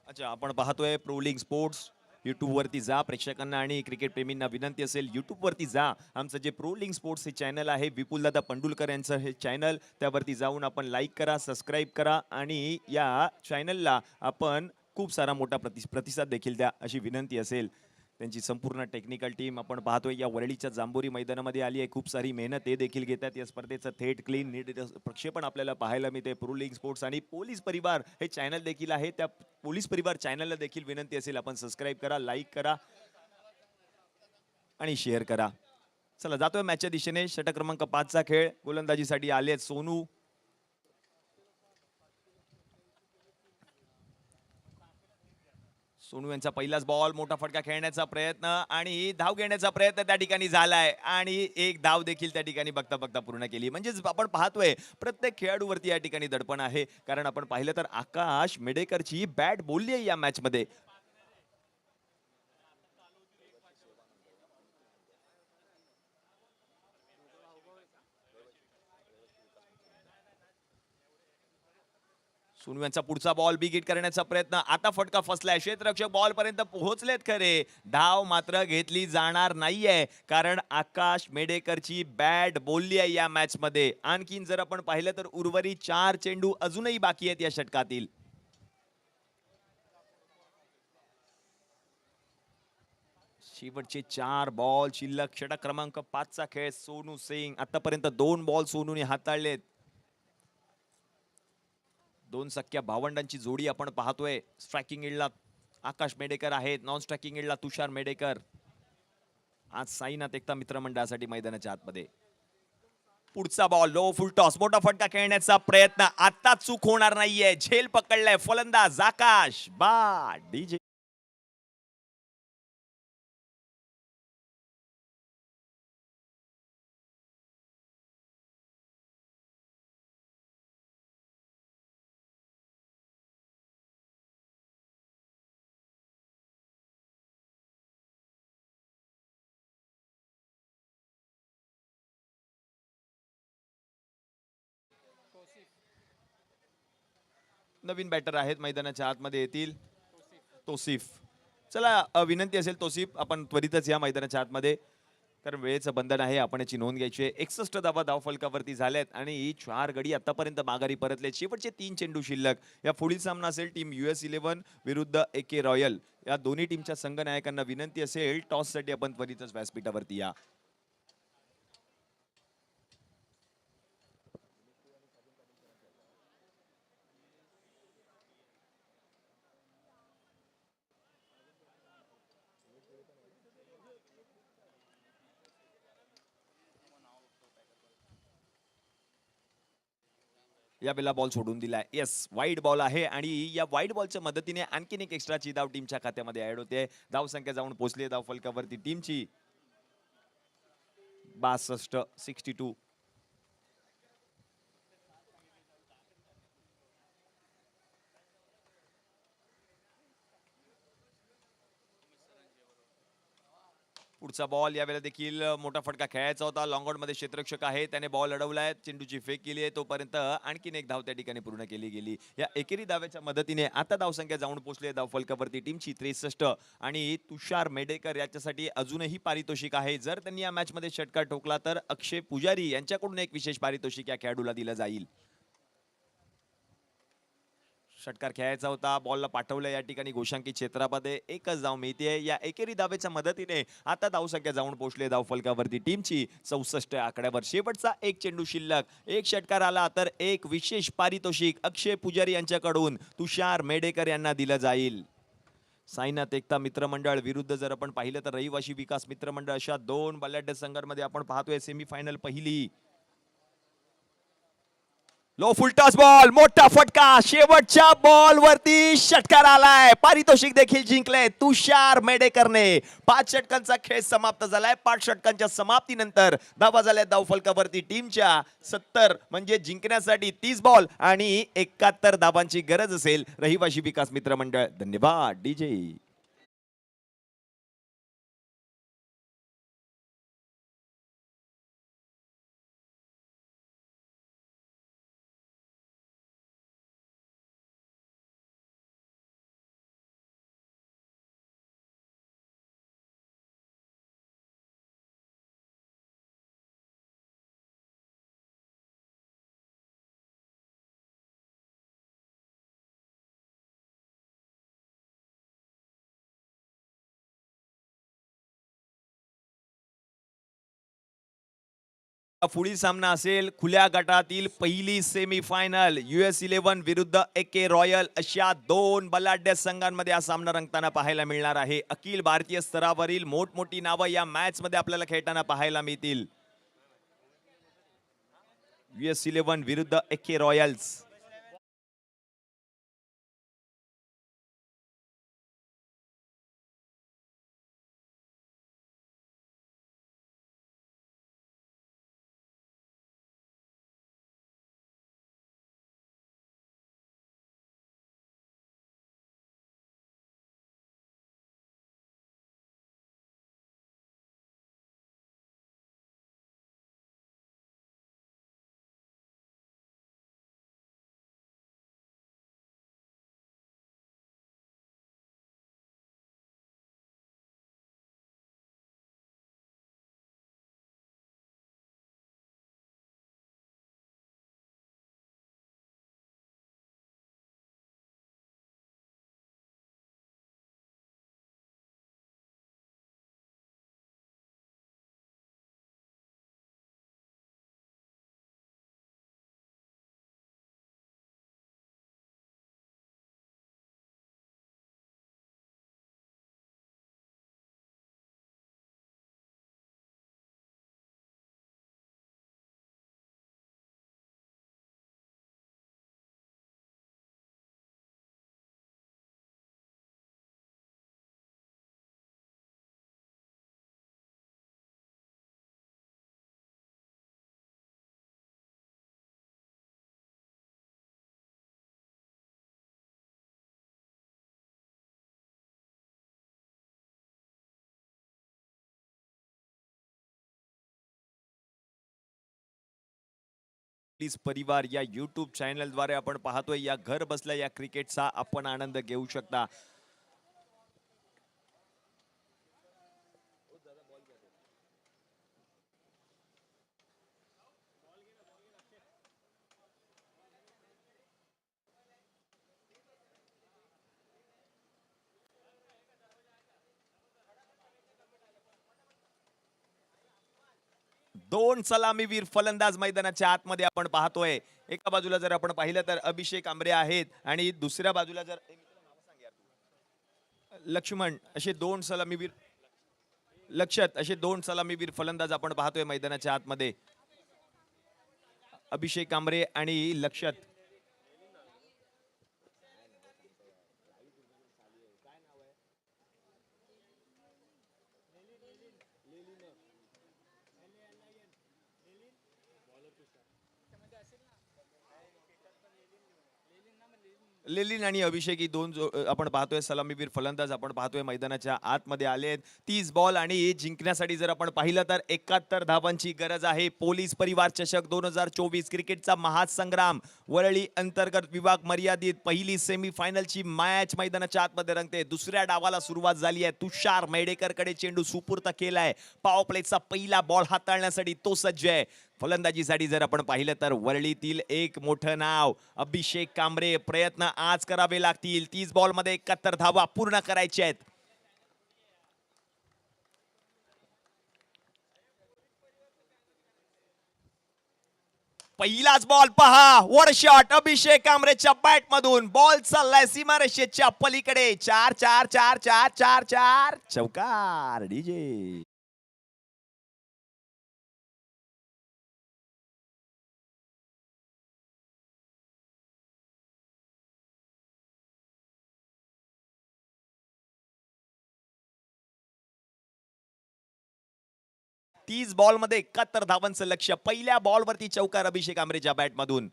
अच्छा, आपण पाहतोय प्रो लीग स्पोर्ट्स. युट्यूब वरती जा, प्रेक्षकांना आणि क्रिकेट प्रेमींना विनंती असेल युट्यूब वरती जा. आमचं जे प्रो लीग स्पोर्ट्स हे चॅनल आहे, विपुल दादा पंडुलकर यांचं हे चॅनल, त्यावरती जाऊन आपण लाईक करा, सबस्क्राईब करा आणि या चॅनलला आपण खूप सारा मोठा प्रतिसाद देखील द्या अशी विनंती असेल. त्यांची संपूर्ण टेक्निकल टीम आपण पाहतोय या वरळीच्या जांभोरी मैदानामध्ये आली आहे. खूप सारी मेहनत ते देखील घेतात. या स्पर्धेचं थेट क्लीन नीट प्रक्षेपण आपल्याला पाहायला मिळते. प्रो लीग स्पोर्ट्स आणि पोलीस परिवार हे चॅनल देखील आहे. त्या पोलीस परिवार चॅनलला देखील विनंती असेल आपण सबस्क्राईब करा, लाईक करा आणि शेअर करा. चला जातोय मॅचच्या दिशेने. षटक क्रमांक 5 चा खेळ. गोलंदाजीसाठी आले सोनू. सोनू यांचा पहिलाच बॉल, मोठा फटका खेळण्याचा प्रयत्न आणि धाव घेण्याचा प्रयत्न त्या ठिकाणी झालाय आणि एक धाव देखील त्या ठिकाणी बघता बघता पूर्ण केली. म्हणजेच आपण पाहतोय प्रत्येक खेळाडूवरती या ठिकाणी दडपण आहे. कारण आपण पाहिलं तर आकाश मेडेकरची बॅट बोलली आहे या मॅच मध्ये. सोनू यांचा पुढचा बॉल बिग हिट करण्याचा प्रयत्न. आता फटका फसलाय. क्षेत्ररक्षक बॉल पर्यंत पोहोचलेत खरे. धाव मात्र घेतली जाणार नाहीये कारण आकाश मेडेकरची बॅट बोलली आहे या मॅच मध्ये. आणखीन जर आपण पाहिलं तर उर्वरित 4 चेंडू अजूनही बाकी आहेत या षटकातील. शेवटचे 4 बॉल शिल्लक. षटक क्रमांक 5 चा खेळ. सोनू सिंग आतापर्यंत 2 बॉल सोनूने हाताळलेत. 2 सख्या भावंडांची जोडी आपण पाहतोय. स्ट्रायकिंग एंडला आकाश मेडेकर आहेत, नॉन स्ट्रायकिंग एंडला तुषार मेडेकर. आज साईनाथ एकता मित्रमंडळासाठी मैदानाच्या आतमध्ये. पुढचा बॉल लो फुल टॉस, मोठा फटका खेळण्याचा प्रयत्न. आता चूक होणार नाहीये. झेल पकडलाय फलंदाज आकाश. बा डीजे नवीन बॅटर आहेत मैदानाच्या आतमध्ये येतील. तोसिफ. चला विनंती असेल तोसिफ आपण त्वरितच या मैदानाच्या आतमध्ये, कारण वेळेचं बंधन आहे. आपण याची नोंद घ्यायची आहे. 61 धावा धावफलकावरती झाल्यात आणि 4 गडी आतापर्यंत माघारी परतले. शेवटचे 3 चेंडू शिल्लक. या पुढील सामना असेल टीम US11 विरुद्ध AK रॉयल. या दोन्ही टीमच्या संघनायकांना विनंती असेल टॉस साठी आपण त्वरितच व्यासपीठावरती या. या बेला बॉल सोडून दिलाय. येस, वाईड बॉल आहे आणि या वाईड बॉलच्या मदतीने आणखीन एक एक्स्ट्राची धाव टीमच्या खात्यामध्ये ऍड होते. धाव संख्या जाऊन पोहोचली धाव फलकावरती टीमची 62-62. पुढचा बॉल यावेळेला देखील मोठा फटका खेळायचा होता. लॉंगआउट मध्ये क्षेत्ररक्षक आहे, त्याने बॉल अडवलाय. चेंडूची फेक केली आहे. तोपर्यंत आणखीन एक धाव त्या ठिकाणी पूर्ण केली गेली. या एकेरी धावेच्या मदतीने आता धावसंख्या जाऊन पोहोचली धाव फलकावरती टीमची 63 आणि तुषार मेडेकर याच्यासाठी अजूनही पारितोषिक आहे. जर त्यांनी या मॅच मध्ये षटकार ठोकला तर अक्षय पुजारी यांच्याकडून एक विशेष पारितोषिक या खेळाडूला दिलं जाईल. षटकार खेळायचा होता, बॉलला पाठवलं या ठिकाणी घोषांकी क्षेत्रामध्ये. एकच धाव मिळते. या एकेरी धावेच्या मदतीने आता धावसंख्या जाऊन पोहोचले धावफलकावरती टीमची 64 आकड्यावर. शेवटचा एक चेंडू शिल्लक. एक षटकार आला तर एक विशेष पारितोषिक अक्षय पुजारी यांच्याकडून तुषार मेडेकर यांना दिलं जाईल. साईनाथ एकता मित्रमंडळ विरुद्ध जर आपण पाहिलं तर रहिवाशी विकास मित्रमंडळ, अशा दोन बलाढ्य संघांमध्ये आपण पाहतोय सेमीफायनल पहिली. लो फुलटॉस बॉल, मोठा फटका, शेवटच्या बॉल वरती षटकार आलाय. पारितोषिक देखील जिंकले तुषार मेडेकरने. 5 षटकांचा खेळ समाप्त झालाय. 5 षटकांच्या समाप्तीनंतर धावा झाल्या धावफलकावरती टीमच्या 70, म्हणजे जिंकण्यासाठी 30 बॉल आणि 71 धावांची गरज असेल रहिवाशी विकास मित्रमंडळ. धन्यवाद डीजे. पुढील सामना असेल खुल्या गटातील पहिली सेमीफायनल. US11 विरुद्ध AK रॉयल, अशा दोन बलाढ्य संघांमध्ये हा सामना रंगताना पाहायला मिळणार आहे. अखिल भारतीय स्तरावरील मोठमोठी नावं या मॅच मध्ये आपल्याला खेळताना पाहायला मिळतील. US11 विरुद्ध AK रॉयल्स. प्लीज परिवार या YouTube चॅनल द्वारे आपण पाहतोय. या घर बसल्या या क्रिकेटचा आपण आनंद घेऊ शकता. दोन सलामीवीर फलंदाज मैदानाच्या आतमध्ये आपण पाहतोय. एका बाजूला जर आपण पाहिलं तर अभिषेक आंबरे आहेत आणि दुसऱ्या बाजूला जर लक्ष्मण, असे दोन सलामीवीर, लक्षात असे दोन सलामीवीर फलंदाज आपण पाहतोय मैदानाच्या आतमध्ये. अभिषेक आंबरे आणि लक्षात. लेलिन आणि अभिषेक ही दोन आपण पाहतोय सलामीवीर फलंदाज आपण पाहतोय मैदानाच्या आतमध्ये आलेत. 30 बॉल आणि जिंकण्यासाठी जर आपण पाहिलं तर 71 धावांची गरज आहे. पोलीस परिवार चषक 2024 क्रिकेटचा महासंग्राम वरळी अंतर्गत विभाग मर्यादित पहिली सेमीफायनलची मॅच मैदानाच्या आतमध्ये रंगते. दुसऱ्या डावाला सुरुवात झाली आहे. तुषार मेडेकर कडे चेंडू सुपूर्त केलाय. पॉवर प्लेचा पहिला बॉल हाताळण्यासाठी तो सज्ज आहे. फलंदाजीसाठी जर आपण पाहिलं तर वरळीतील एक मोठं नाव अभिषेक कांबरे. प्रयत्न आज करावे लागतील. 30 बॉल मध्ये 71 धावा पूर्ण करायच्या आहेत. पहिलाच बॉल पहा, वर शॉट अभिषेक कांबरेच्या बॅट मधून. बॉल चाललाय सीमारेषेच्या पलीकडे. 4 4 4 4 4 4 चौकार. डीजे 30 बॉल मध्ये 71 धावांचं लक्ष्य. पहिल्या बॉल वरती चौकार अभिषेक कांबरेच्या बॅट मधून.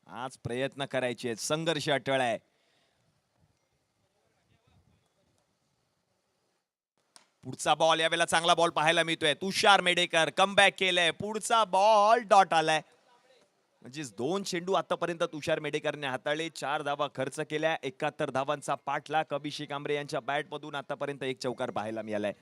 आज प्रयत्न करायचे, संघर्ष अटळ आहे. पुढचा बॉल यावेळेला चांगला बॉल पाहायला मिळतोय. तुषार मेडेकर कमबॅक केलंय. पुढचा बॉल डॉट आलाय. म्हणजे 2 चेंडू आतापर्यंत तुषार मेडेकरने हाताळले. 4 धावा खर्च केल्या. 71 धावांचा पाठलाग अभिषेक कांबरे यांच्या बॅट मधून आतापर्यंत एक चौकार पाहायला मिळालाय.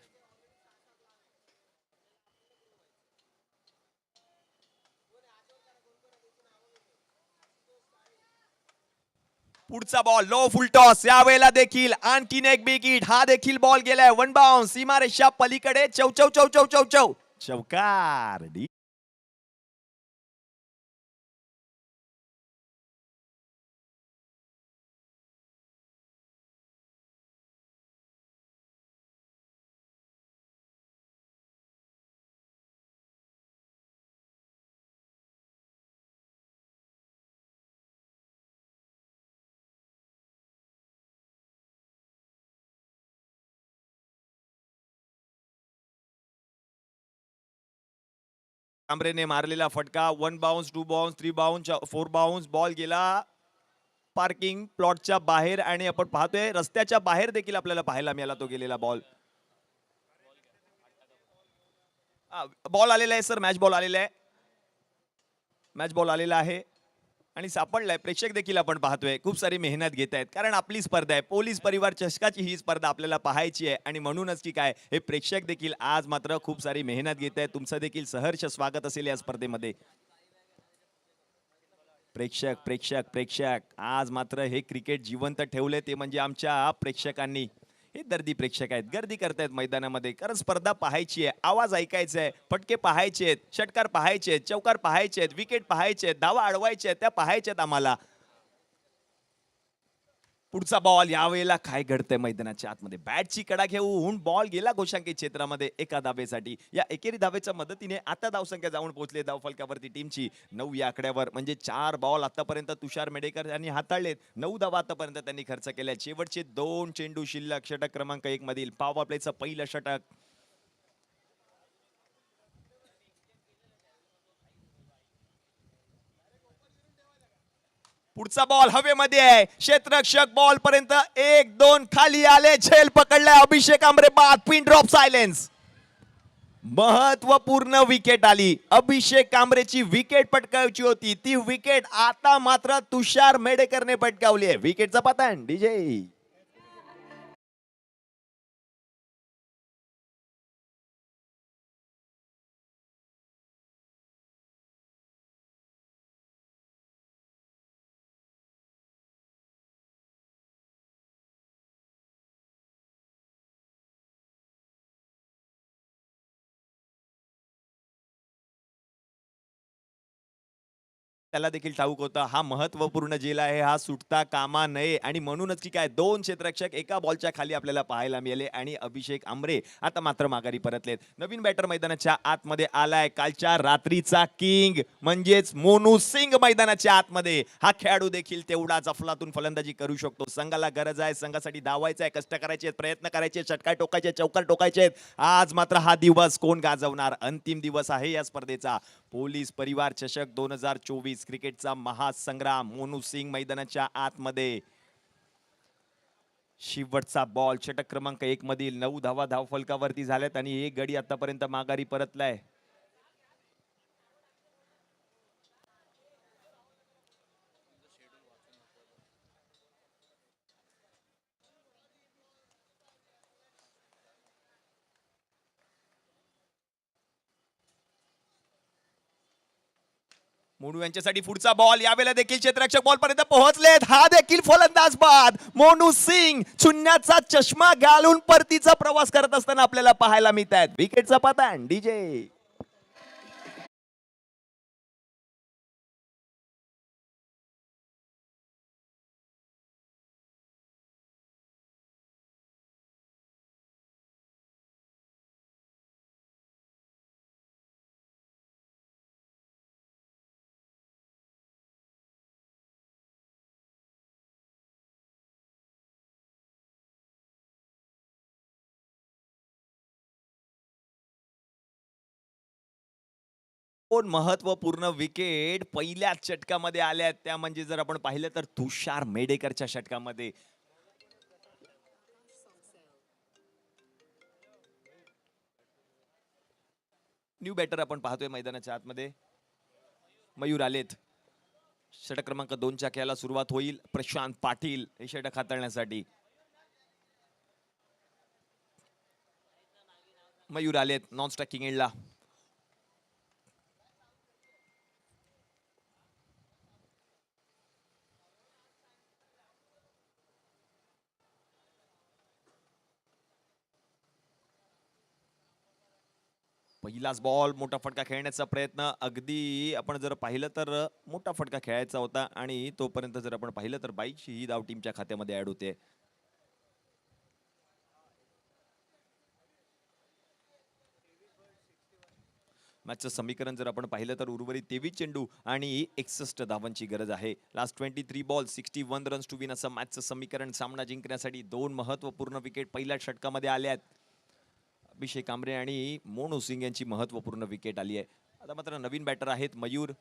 पुढचा बॉल लो फुल टॉस. यावेळेला देखील आणखीन एक बिग हिट. हा देखील बॉल गेलाय वन बाउन्स सीमारेषा पलीकडे. चौ चौ चौ चौ चौ चौ चौकार. कांबरेने मारलेला फटका. 1 bounce 2 bounce 3 bounce 4 bounce. Ball गेला पार्किंग प्लॉटच्या बाहेर आणि आपण पाहतोय रस्त्याच्या बाहेर देखील आपल्याला पाहायला मिळाला तो गेलेला बॉल. बॉल आलेला आहे सर. मॅच बॉल आलेला आहे. मॅच बॉल आलेला आहे आणि सापडलाय. प्रेक्षक देखील आपण पाहतोय खूप सारी मेहनत घेत आहेत, कारण आपली स्पर्धा आहे. पोलीस परिवार चषकाची ही स्पर्धा आपल्याला पाहायची आहे आणि म्हणूनच की काय हे प्रेक्षक देखील आज मात्र खूप सारी मेहनत घेत आहेत. तुमचं देखील सहर्ष स्वागत असेल या स्पर्धेमध्ये. प्रेक्षक प्रेक्षक प्रेक्षक आज मात्र हे क्रिकेट जिवंत ठेवले ते म्हणजे आमच्या प्रेक्षकांनी. हे दर्दी प्रेक्षक आहेत, गर्दी करतायत मैदानामध्ये, कारण स्पर्धा पाहायची आहे, आवाज ऐकायचा आहे, फटके पाहायचे आहेत, षटकार पाहायचे आहेत, चौकार पाहायचे आहेत, विकेट पाहायचे आहेत, धावा अडवायचे आहेत, त्या पाहायच्या आहेत आम्हाला. पुढचा बॉल यावेळेला काय घडतंय मैदानाच्या आतमध्ये. बॅटची कडा घेऊन बॉल गेला गोशांकित क्षेत्रामध्ये एका धावेसाठी. या एकेरी धावेच्या मदतीने आता धावसंख्या जाऊन पोहोचले धावफलकावरती टीमची 9 या आकड्यावर. म्हणजे 4 बॉल आतापर्यंत तुषार मेडेकर यांनी हाताळलेत. 9 धावा आतापर्यंत त्यांनी खर्च केल्या. शेवटचे 2 चेंडू शिल्लक. षटक क्रमांक 1 मधील पॉवर प्लेचं पहिलं षटक. पुढचा बॉल हवेमध्ये आहे. क्षेत्ररक्षक बॉल पर्यंत 1-2 खाली आले. झेल पकडलाय अभिषेक कांबरे. बाद पिन ड्रॉप सायलेन्स. महत्वपूर्ण विकेट आली. अभिषेक कांबरेची विकेट पटकावची होती. ती विकेट आता मात्र तुषार मेडेकरने पटकावली आहे. विकेटचा पतन डीजे. त्याला देखील ठाऊक होता हा महत्वपूर्ण झेल आहे, हा सुटता कामा नये. आणि म्हणूनच की काय 2 क्षेत्ररक्षक एका बॉलच्या खाली आपल्याला पाहायला मिळाले आणि अभिषेक आंबरे आता मात्र माघारी परतलेत. नवीन बॅटर मैदानाच्या आतमध्ये आलाय. कालच्या रात्रीचा किंग म्हणजेच मोनू सिंग मैदानाच्या आतमध्ये. हा खेळाडू देखील तेवढाच अफलातून फलंदाजी करू शकतो. संघाला गरज आहे, संघासाठी धावायचं आहे, कष्ट करायचे, प्रयत्न करायचे, षटकार टोकायचे, चौकार टोकायचे. आज मात्र हा दिवस कोण गाजवणार. अंतिम दिवस आहे या स्पर्धेचा. पोलीस परिवार चषक 2024 क्रिकेटचा महासंग्राम. मोनू सिंग मैदानाच्या आतमध्ये. शेवटचा बॉल षटक क्रमांक 1 मधील. 9 धावा धावफलकावरती झाल्यात आणि एक गडी आतापर्यंत माघारी परतलाय. मोनू यांच्यासाठी पुढचा बॉल, यावेळेला देखील क्षेत्ररक्षक बॉल पर्यंत पोहोचलेत. हा देखील फलंदाज बाद. मोनू सिंग शून्याचा चष्मा घालून परतीचा प्रवास करत असताना आपल्याला पाहायला मिळत आहेत. विकेटचा पतन डीजे. दोन महत्वपूर्ण विकेट पहिल्याच षटकामध्ये आल्या आहेत. त्या म्हणजे जर आपण पाहिलं तर तुषार मेडेकरच्या षटकामध्ये. न्यू बॅटर आपण पाहतोय मैदानाच्या आतमध्ये. मयूर आलेत. षटक क्रमांक 2च्या खेळाला सुरुवात होईल. प्रशांत पाटील हे षटक हाताळण्यासाठी. मयूर आलेत नॉन स्ट्रायकिंग एंडला. पहिलाच बॉल, मोठा फटका खेळण्याचा प्रयत्न. अगदी आपण जर पाहिलं तर मोठा फटका खेळायचा होता आणि तोपर्यंत जर आपण पाहिलं तर 22ची ही धाव टीमच्या खात्यामध्ये ऍड होते. मॅचचं समीकरण जर आपण पाहिलं तर उर्वरित 23 चेंडू आणि 61 धावांची गरज आहे. Last 23 ball 61 runs to win असं मॅचचं समीकरण. सामना जिंकण्यासाठी दोन महत्वपूर्ण विकेट पहिल्या षटकामध्ये आल्या आहेत. अभिषेक कांबरे आणि मोनू सिंग यांची महत्वपूर्ण विकेट आली आहे. आता मात्र नवीन बॅटर आहेत मयूर.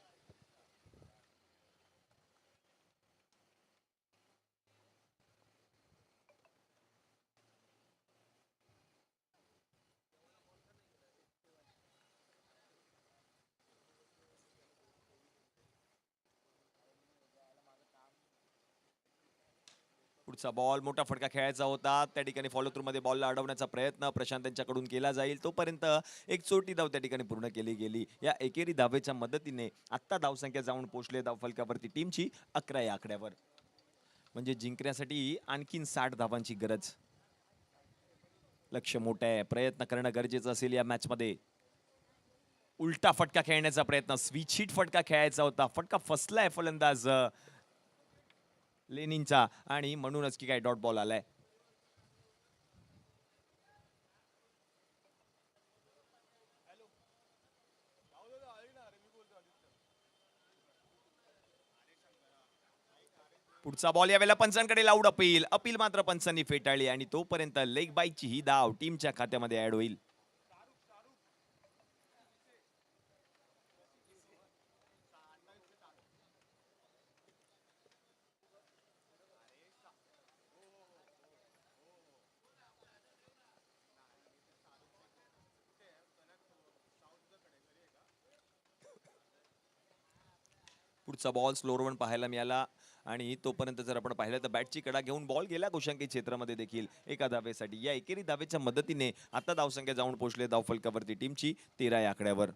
पुढचा बॉल, मोठा फटका खेळायचा होता. त्या ठिकाणी फॉलो थ्रू मध्ये बॉलला अडवण्याचा प्रयत्न प्रशांत यांच्याकडून केला जाईल. तोपर्यंत एक चोटी धाव त्या ठिकाणी पूर्ण केली गेली. या एकेरी धावेच्या मदतीने आता धावसंख्या जाऊन पोहोचले धावफलकावरती टीमची 11 या आकड्यावर. म्हणजे जिंकण्यासाठी आणखीन 60 धावांची गरज. लक्ष मोठं आहे, प्रयत्न करणं गरजेचं असेल या मॅच मध्ये. उलटा फटका खेळण्याचा प्रयत्न, स्विच हिट फटका खेळायचा होता. फटका फसलाय फलंदाज लेनिनचा आणि म्हणूनच की काय डॉट बॉल आलाय. पुढचा बॉल यावेळेला पंचांकडे लाऊड अपील. अपील मात्र पंचांनी फेटाळली आणि तोपर्यंत लेग बाईकची ही धाव टीमच्या खात्यामध्ये ऍड होईल. पुढचा बॉल स्लोअर वन पाहायला मिळाला आणि तोपर्यंत जर आपण पाहिलं तर बॅटची कडा घेऊन बॉल गेला गोशांकी क्षेत्रामध्ये देखील एका धावेसाठी. या एकेरी धावेच्या मदतीने आता धावसंख्या जाऊन पोहोचले धावफलकावरती टीमची 13 या आकड्यावर.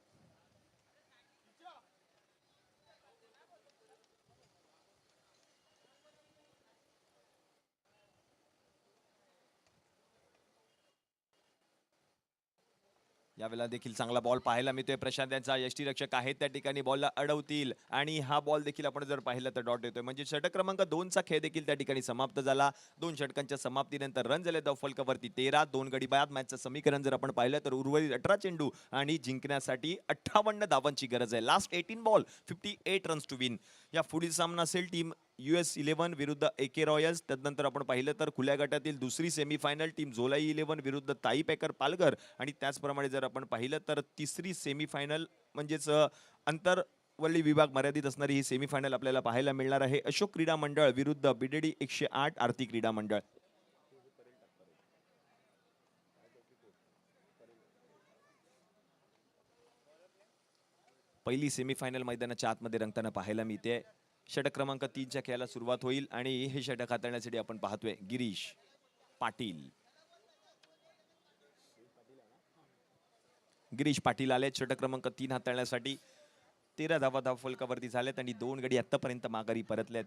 यावेळेला देखील चांगला बॉल पाहायला मिळतोय. प्रशांत यांचा यष्टीरक्षक आहेत त्या ठिकाणी बॉलला अडवतील आणि हा बॉल देखील आपण जर पाहिलं तर डॉट येतोय. म्हणजे षटक क्रमांक 2चा खेळ देखील त्या ठिकाणी समाप्त झाला. 2 षटकांच्या समाप्तीनंतर रन झाले धावफलकावरती 13. 2 गडी बाद. मॅचचं समीकरण जर आपण पाहिलं तर उर्वरित 18 चेंडू आणि जिंकण्यासाठी 58 धावांची गरज आहे. Last 18 ball 58 runs to win. या पुढील सामना असेल टीम US11 विरुद्ध AK रॉयल्स. त्यानंतर आपण पाहिलं तर खुल्या गटातील दुसरी सेमीफायनल टीम झोलाई 11 विरुद्ध ताई पेकर पालघर. आणि त्याचप्रमाणे जर आपण पाहिलं तर तिसरी सेमीफायनल म्हणजेच आंतरवल्ली विभाग मर्यादित असणारी ही सेमीफायनल आपल्याला पाहायला मिळणार आहे. अशोक क्रीडा मंडळ विरुद्ध BDD 108 आरती क्रीडा मंडळ. पहिली सेमीफायनल मैदानाच्या आतमध्ये रंगताना पाहायला मिळते. षटक क्रमांक 3च्या खेळाला सुरुवात होईल आणि हे षटक हाताळण्यासाठी आपण पाहतोय गिरीश पाटील. गिरीश पाटील आले षटक क्रमांक 3 हाताळण्यासाठी. 13 धावा धावफलकावरती झाल्यात आणि 2 गडी आतापर्यंत माघारी परतल्यात.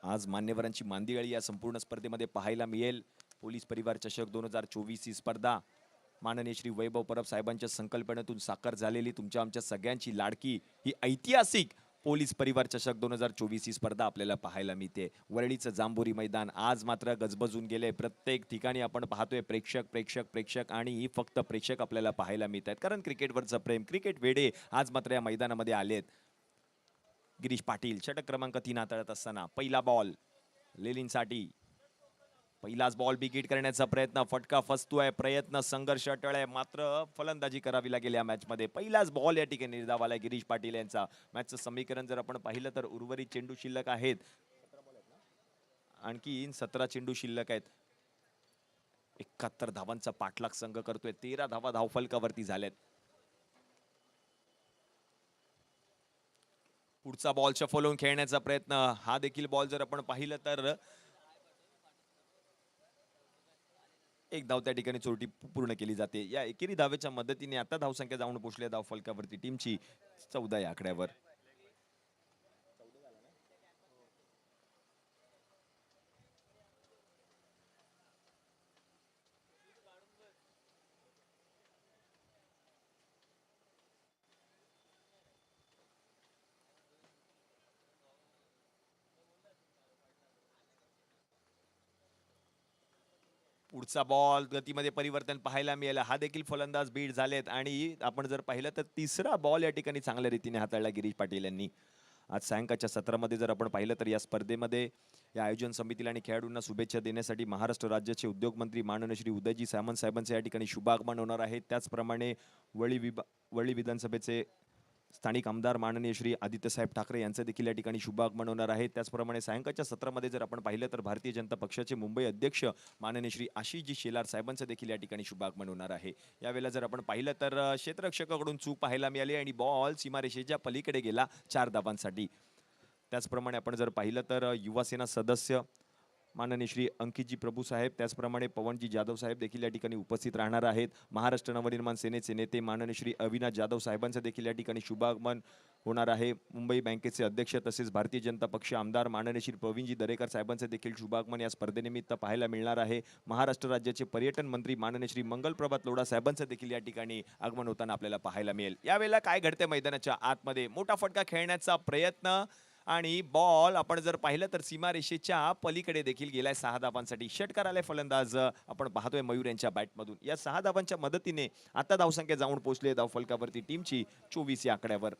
आज मान्यवरांची मांदियाळी या संपूर्ण स्पर्धेमध्ये पाहायला मिळेल. पोलीस परिवार चषक 2024 ही स्पर्धा माननीय श्री वैभव परब साहेबांच्या संकल्पनेतून साकार झालेली तुमच्या आमच्या सगळ्यांची लाडकी ही ऐतिहासिक पोलीस परिवार चषक 2024 ही स्पर्धा आपल्याला पाहायला मिळते. वरळीचं जांभोरी मैदान आज मात्र गजबजून गेले. प्रत्येक ठिकाणी आपण पाहतोय प्रेक्षक प्रेक्षक प्रेक्षक आणि फक्त प्रेक्षक आपल्याला पाहायला मिळत आहेत, कारण क्रिकेटवरचं प्रेम, क्रिकेट वेडे आज मात्र या मैदानामध्ये आलेत. गिरीश पाटील षटक क्रमांक 3 हाताळत असताना पहिला बॉल लेलिनसाठी. पहिलाच बॉल बिगिट करण्याचा प्रयत्न, फटका फसतोय, प्रयत्न संघर्ष अटळ आहे, मात्र फलंदाजी करावी लागेल या मॅच मध्ये. पहिलाच बॉल या ठिकाणी निर्धाव आलाय गिरीश पाटील यांचा. मॅचचं समीकरण जर आपण पाहिलं तर उर्वरित चेंडू शिल्लक आहेत, आणखी 17 चेंडू शिल्लक आहेत. 71 धावांचा पाठलाग संघ करतोय. 13 धावा धावफलकावरती झाल्यात. पुढचा बॉल शफल होऊन खेळण्याचा प्रयत्न. हा देखील बॉल जर आपण पाहिलं तर एक धाव त्या ठिकाणी चोरटी पूर्ण केली जाते. या एकेरी धावेच्या मदतीने आता धावसंख्या जाऊन पोहोचली धावफलकावरती टीमची 14 या आकड्यावर. पुढचा बॉल गतीमध्ये परिवर्तन पाहायला मिळालं. हा देखील फलंदाज बीट झालेत आणि आपण जर पाहिलं तर तिसरा बॉल या ठिकाणी चांगल्या रीतीने हाताळला गिरीश पाटील यांनी. आज सायंकाळच्या सत्रामध्ये जर आपण पाहिलं तर या स्पर्धेमध्ये या आयोजन समितीला आणि खेळाडूंना शुभेच्छा देण्यासाठी महाराष्ट्र राज्याचे उद्योग मंत्री माननीय श्री उदयजी सामंत साहेबांचे या ठिकाणी शुभागमन होणार आहे. त्याचप्रमाणे वळी विधानसभेचे स्थानिक आमदार माननीय श्री आदित्य साहेब ठाकरे यांचं देखील या ठिकाणी शुभागमन होणार आहे. त्याचप्रमाणे सायंकाळच्या सत्रामध्ये जर आपण पाहिलं तर भारतीय जनता पक्षाचे मुंबई अध्यक्ष माननीय श्री आशिषजी शेलार साहेबांचं देखील या ठिकाणी शुभागमन होणार आहे. यावेळेला जर आपण पाहिलं तर क्षेत्ररक्षकाकडून चूक पाहायला मिळाली आणि बॉल सीमारेषेच्या पलीकडे गेला 4 धावांसाठी. त्याचप्रमाणे आपण जर पाहिलं तर युवासेना सदस्य माननीय श्री अंकितजी प्रभू साहेब, त्याचप्रमाणे पवनजी जाधव साहेब देखील या ठिकाणी उपस्थित राहणार आहेत. महाराष्ट्र नवनिर्माण सेनेचे नेते माननीय श्री अविनाश जाधव साहेबांचं देखील या ठिकाणी शुभागमन होणार आहे. मुंबई बँकेचे अध्यक्ष तसेच भारतीय जनता पक्ष आमदार माननीय श्री प्रवीणजी दरेकर साहेबांचं देखील शुभागमन या स्पर्धेनिमित्त पाहायला मिळणार आहे. महाराष्ट्र राज्याचे पर्यटन मंत्री माननीय श्री मंगलप्रभात लोढा साहेबांचं देखील या ठिकाणी आगमन होताना आपल्याला पाहायला मिळेल. यावेळेला काय घडते मैदानाच्या आतमध्ये, मोठा फटका खेळण्याचा प्रयत्न आणि बॉल आपण जर पाहिलं तर सीमारेषेच्या पलीकडे देखील गेलाय 6 धावांसाठी. षटकार आलाय फलंदाज आपण पाहतोय मयूर यांच्या बॅटमधून. या 6 धावांच्या मदतीने आता धावसंख्या जाऊन पोहोचली धावफलकावरती टीमची 24 या आकड्यावर.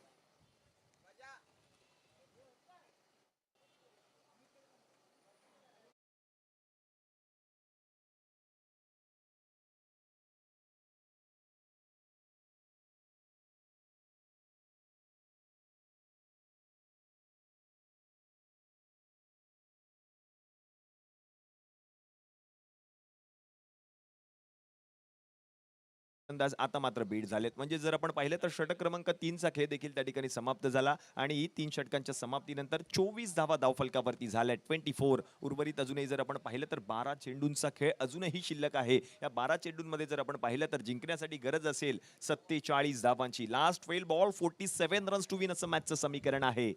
अंदाज आता मात्र बीट झालेत. म्हणजे जर आपण पाहिलं तर षटक क्रमांक 3 चा खेळ देखील त्या ठिकाणी समाप्त झाला आणि 3 षटकांच्या समाप्तीनंतर 24 धावा धावफलकावरती झाल्या 24. उर्वरित अजूनही जर आपण पाहिलं तर 12 चेंडूंचा खेळ अजूनही शिल्लक आहे. या 12 चेंडूंमध्ये जर आपण पाहिलं तर जिंकण्यासाठी गरज असेल 47 धावांची. Last 12 ball 47 runs to win असं मॅचचं समीकरण आहे.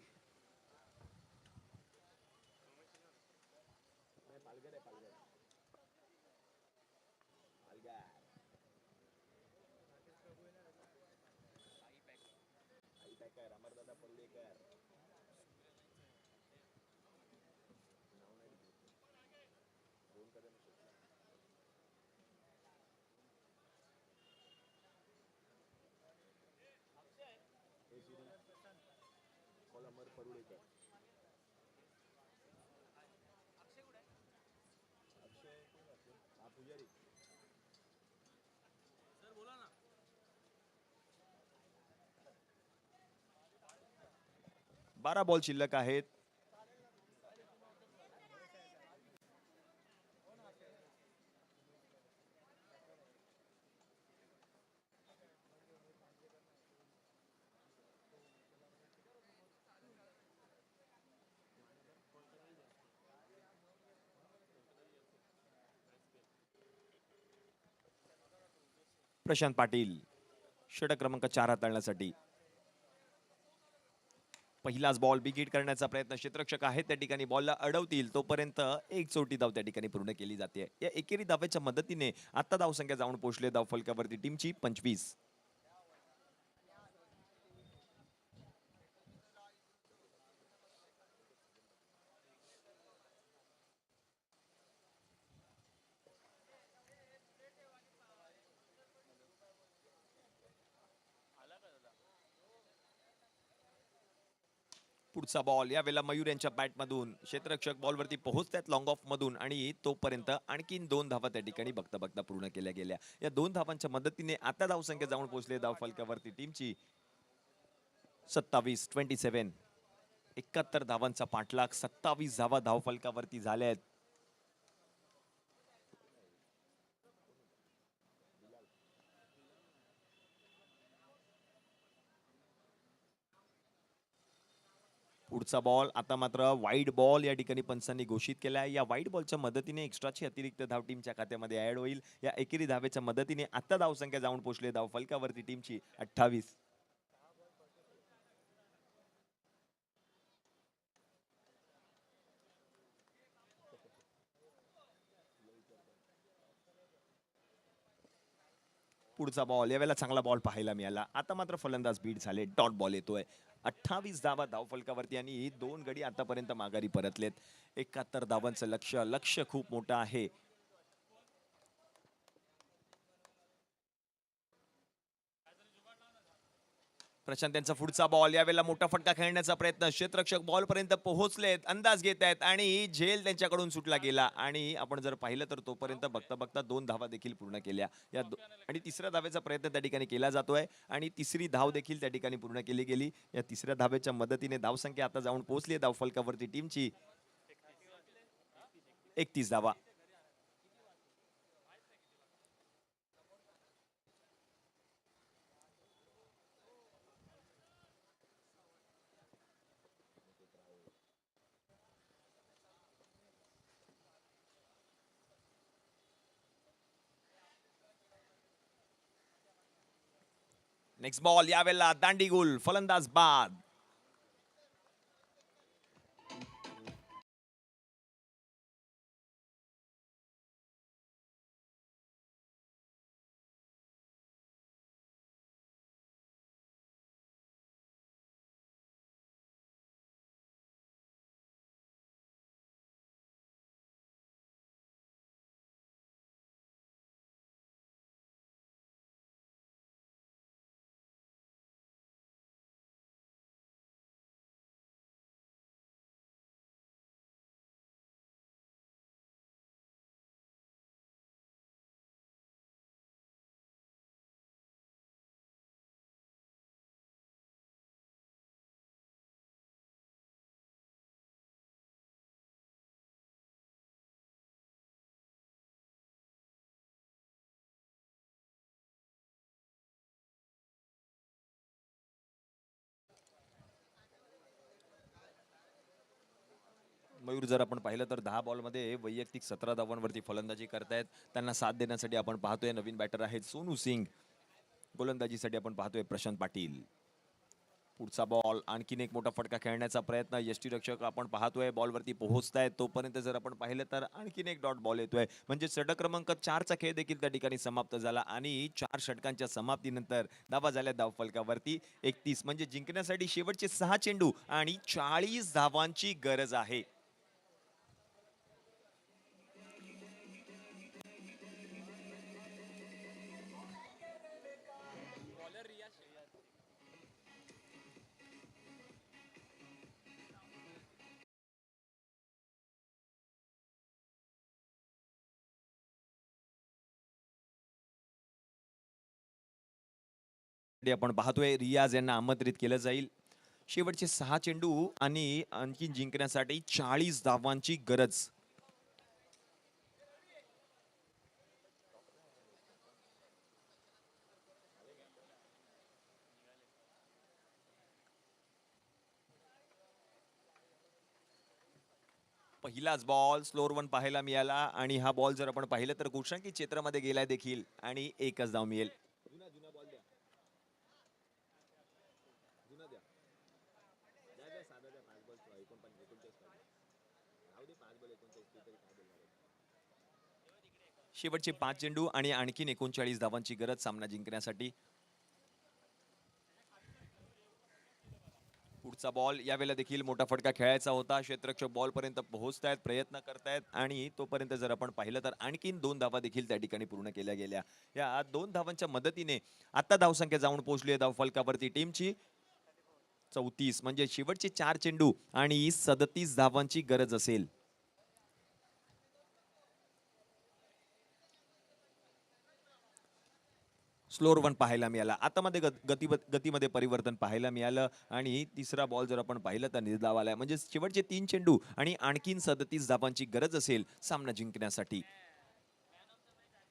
बारा बॉल शिल्लक आहेत. प्रशांत पाटील षटक क्रमांक 4 हाताळण्यासाठी. पहिलाच बॉल बिगिट करण्याचा प्रयत्न क्षेत्ररक्षक आहेत त्या ठिकाणी बॉलला अडवतील तोपर्यंत एक चोटी धाव त्या ठिकाणी पूर्ण केली जाते. या एकेरी धावेच्या मदतीने आता धावसंख्या जाऊन पोहोचले धावफलकावरती टीमची 25. पुढचा बॉल यावेळेला मयूर यांच्या बॅटमधून क्षेत्ररक्षक बॉलवरती पोहोचतात लॉंग ऑफ मधून आणि तोपर्यंत आणखीन 2 धावा त्या ठिकाणी बघता बघता पूर्ण केल्या गेल्या. या 2 धावांच्या मदतीने आता धावसंख्या जाऊन पोहोचले धावफलकावरती टीमची 27. 71 धावांचा पाठलाग, 27 धावा धावफलकावरती झाल्या आहेत. पुढचा बॉल आता मात्र वाईड बॉल या ठिकाणी पंचांनी घोषित केला आहे. या वाईड बॉलच्या मदतीने एक्स्ट्राची अतिरिक्त धाव टीमच्या खात्यामध्ये ऍड होईल. या एकेरी धावेच्या मदतीने आता धावसंख्या जाऊन पोहोचले धावफलकावरती टीमची 28. पुढचा बॉल यावेळेला चांगला बॉल पाहायला मिळाला. आता मात्र फलंदाज बीट झाले. डॉट बॉल येतोय. 28 धावा धावफलकावरती आणि 2 गडी आतापर्यंत माघारी परतलेत. 71 धावांचं लक्ष्य खूप मोठं आहे. प्रशांत यांचा पुढचा बॉल यावेळेला मोठा फटका खेळण्याचा प्रयत्न, क्षेत्ररक्षक बॉल पर्यंत पोहोचलेत, अंदाज घेत आहेत आणि झेल त्यांच्याकडून सुटला गेला आणि आपण जर पाहिलं तर तोपर्यंत बघता बघता 2 धावा देखील पूर्ण केल्या. आणि तिसऱ्या धावेचा प्रयत्न त्या ठिकाणी केला जातोय आणि तिसरी धाव देखील त्या ठिकाणी पूर्ण केली गेली. या तिसऱ्या धावेच्या मदतीने धावसंख्या आता जाऊन पोहोचली धावफलकावरती टीमची 31 धावा. नेक्स्ट बॉल यावेळेला दांडीगुल, फलंदाज बाद. मयूर जर आपण पाहिलं तर 10 बॉलमध्ये वैयक्तिक 17 धावांवरती फलंदाजी करतायत. त्यांना साथ देण्यासाठी आपण पाहतोय नवीन बॅटर आहेत सोनू सिंग. गोलंदाजीसाठी आपण पाहतोय प्रशांत पाटील. पुढचा बॉल आणखीन एक मोठा फटका खेळण्याचा प्रयत्न, यष्टीरक्षक आपण पाहतोय बॉलवरती पोहोचतायत तोपर्यंत जर आपण पाहिलं तर आणखीन एक डॉट बॉल येतोय. म्हणजे षटक क्रमांक 4चा खेळ देखील त्या ठिकाणी समाप्त झाला आणि 4 षटकांच्या समाप्तीनंतर धावा झाल्या धावफलकावरती 31. म्हणजे जिंकण्यासाठी शेवटचे 6 चेंडू आणि 40 धावांची गरज आहे. आपण पाहतोय रियाज यांना आमंत्रित केलं जाईल. शेवटचे 6 चेंडू आणि आणखी जिंकण्यासाठी 40 धावांची गरज. पहिलाच बॉल स्लोअर वन पाहायला मिळाला आणि हा बॉल जर आपण पाहिलं तर गोषंकी क्षेत्रामध्ये गेलाय देखील आणि एकच धाव मिळेल. शेवटचे 5 चेंडू आणि आणखीन 39 धावांची गरज सामना जिंकण्यासाठी. पुढचा बॉल यावेळेला देखील मोठा फटका खेळायचा होता. क्षेत्ररक्षक बॉल पर्यंत पोहोचतायत, प्रयत्न करतायत आणि तोपर्यंत जर आपण पाहिलं तर आणखीन 2 धावा देखील त्या ठिकाणी पूर्ण केल्या गेल्या. या 2 धावांच्या मदतीने आता धावसंख्या जाऊन पोहोचली आहे धावफलकावरती टीमची 34. म्हणजे शेवटचे 4 चेंडू आणि 37 धावांची गरज असेल. स्लोअर वन पाहायला मिळाला. आता मध्ये गतीमध्ये परिवर्तन पाहायला मिळालं आणि तिसरा बॉल जर आपण पाहिलं तर निर्धाव आलाय. म्हणजे शेवटचे 3 चेंडू आणि आणखीन 37 धावांची गरज असेल सामना जिंकण्यासाठी.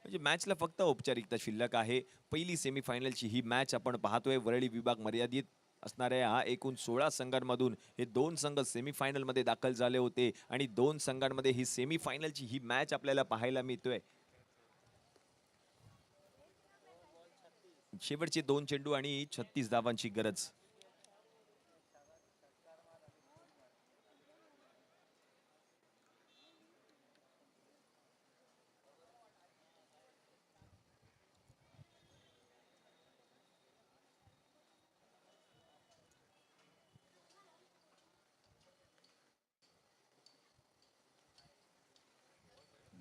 म्हणजे मॅचला फक्त औपचारिकता शिल्लक आहे. पहिली सेमीफायनलची ही मॅच आपण पाहतोय. वरळी विभाग मर्यादित असणाऱ्या हा एकूण 16 संघांमधून हे 2 संघ सेमीफायनल मध्ये दाखल झाले होते आणि 2 संघांमध्ये ही सेमीफायनलची ही मॅच आपल्याला पाहायला मिळतोय. शेवटचे 2 चेंडू आणि 36 धावांची गरज.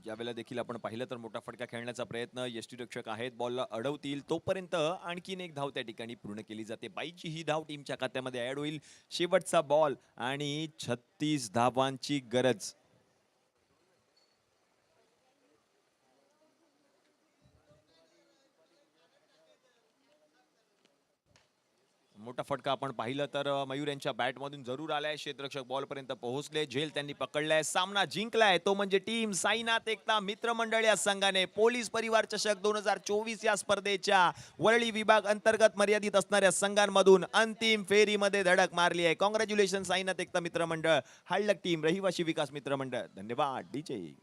यावेळेला देखील आपण पाहिलं तर मोठा फटका खेळण्याचा प्रयत्न. यष्टीरक्षक आहेत, बॉलला अडवतील तोपर्यंत आणखीन एक धाव त्या ठिकाणी पूर्ण केली जाते. बाईची ही धाव टीमच्या खात्यामध्ये ऍड होईल. शेवटचा बॉल आणि 36 धावांची गरज. मोठा फटका आपण पाहिलं तर मयूर यांच्या बॅटमधून जरूर आलाय. क्षेत्ररक्षक बॉल पर्यंत पोहोचले, झेल त्यांनी पकडलाय, सामना जिंकलाय तो म्हणजे टीम साईनाथ एकता मित्रमंडळ या संघाने. पोलीस परिवार चषक 2024 या स्पर्धेच्या वरळी विभाग अंतर्गत मर्यादित असणाऱ्या संघांमधून अंतिम फेरीमध्ये धडक मारली आहे. कॉंग्रॅच्युलेशन साईनाथ एकता मित्रमंडळ, हळलक टीम, रहिवाशी विकास मित्रमंडळ. धन्यवाद डीजे.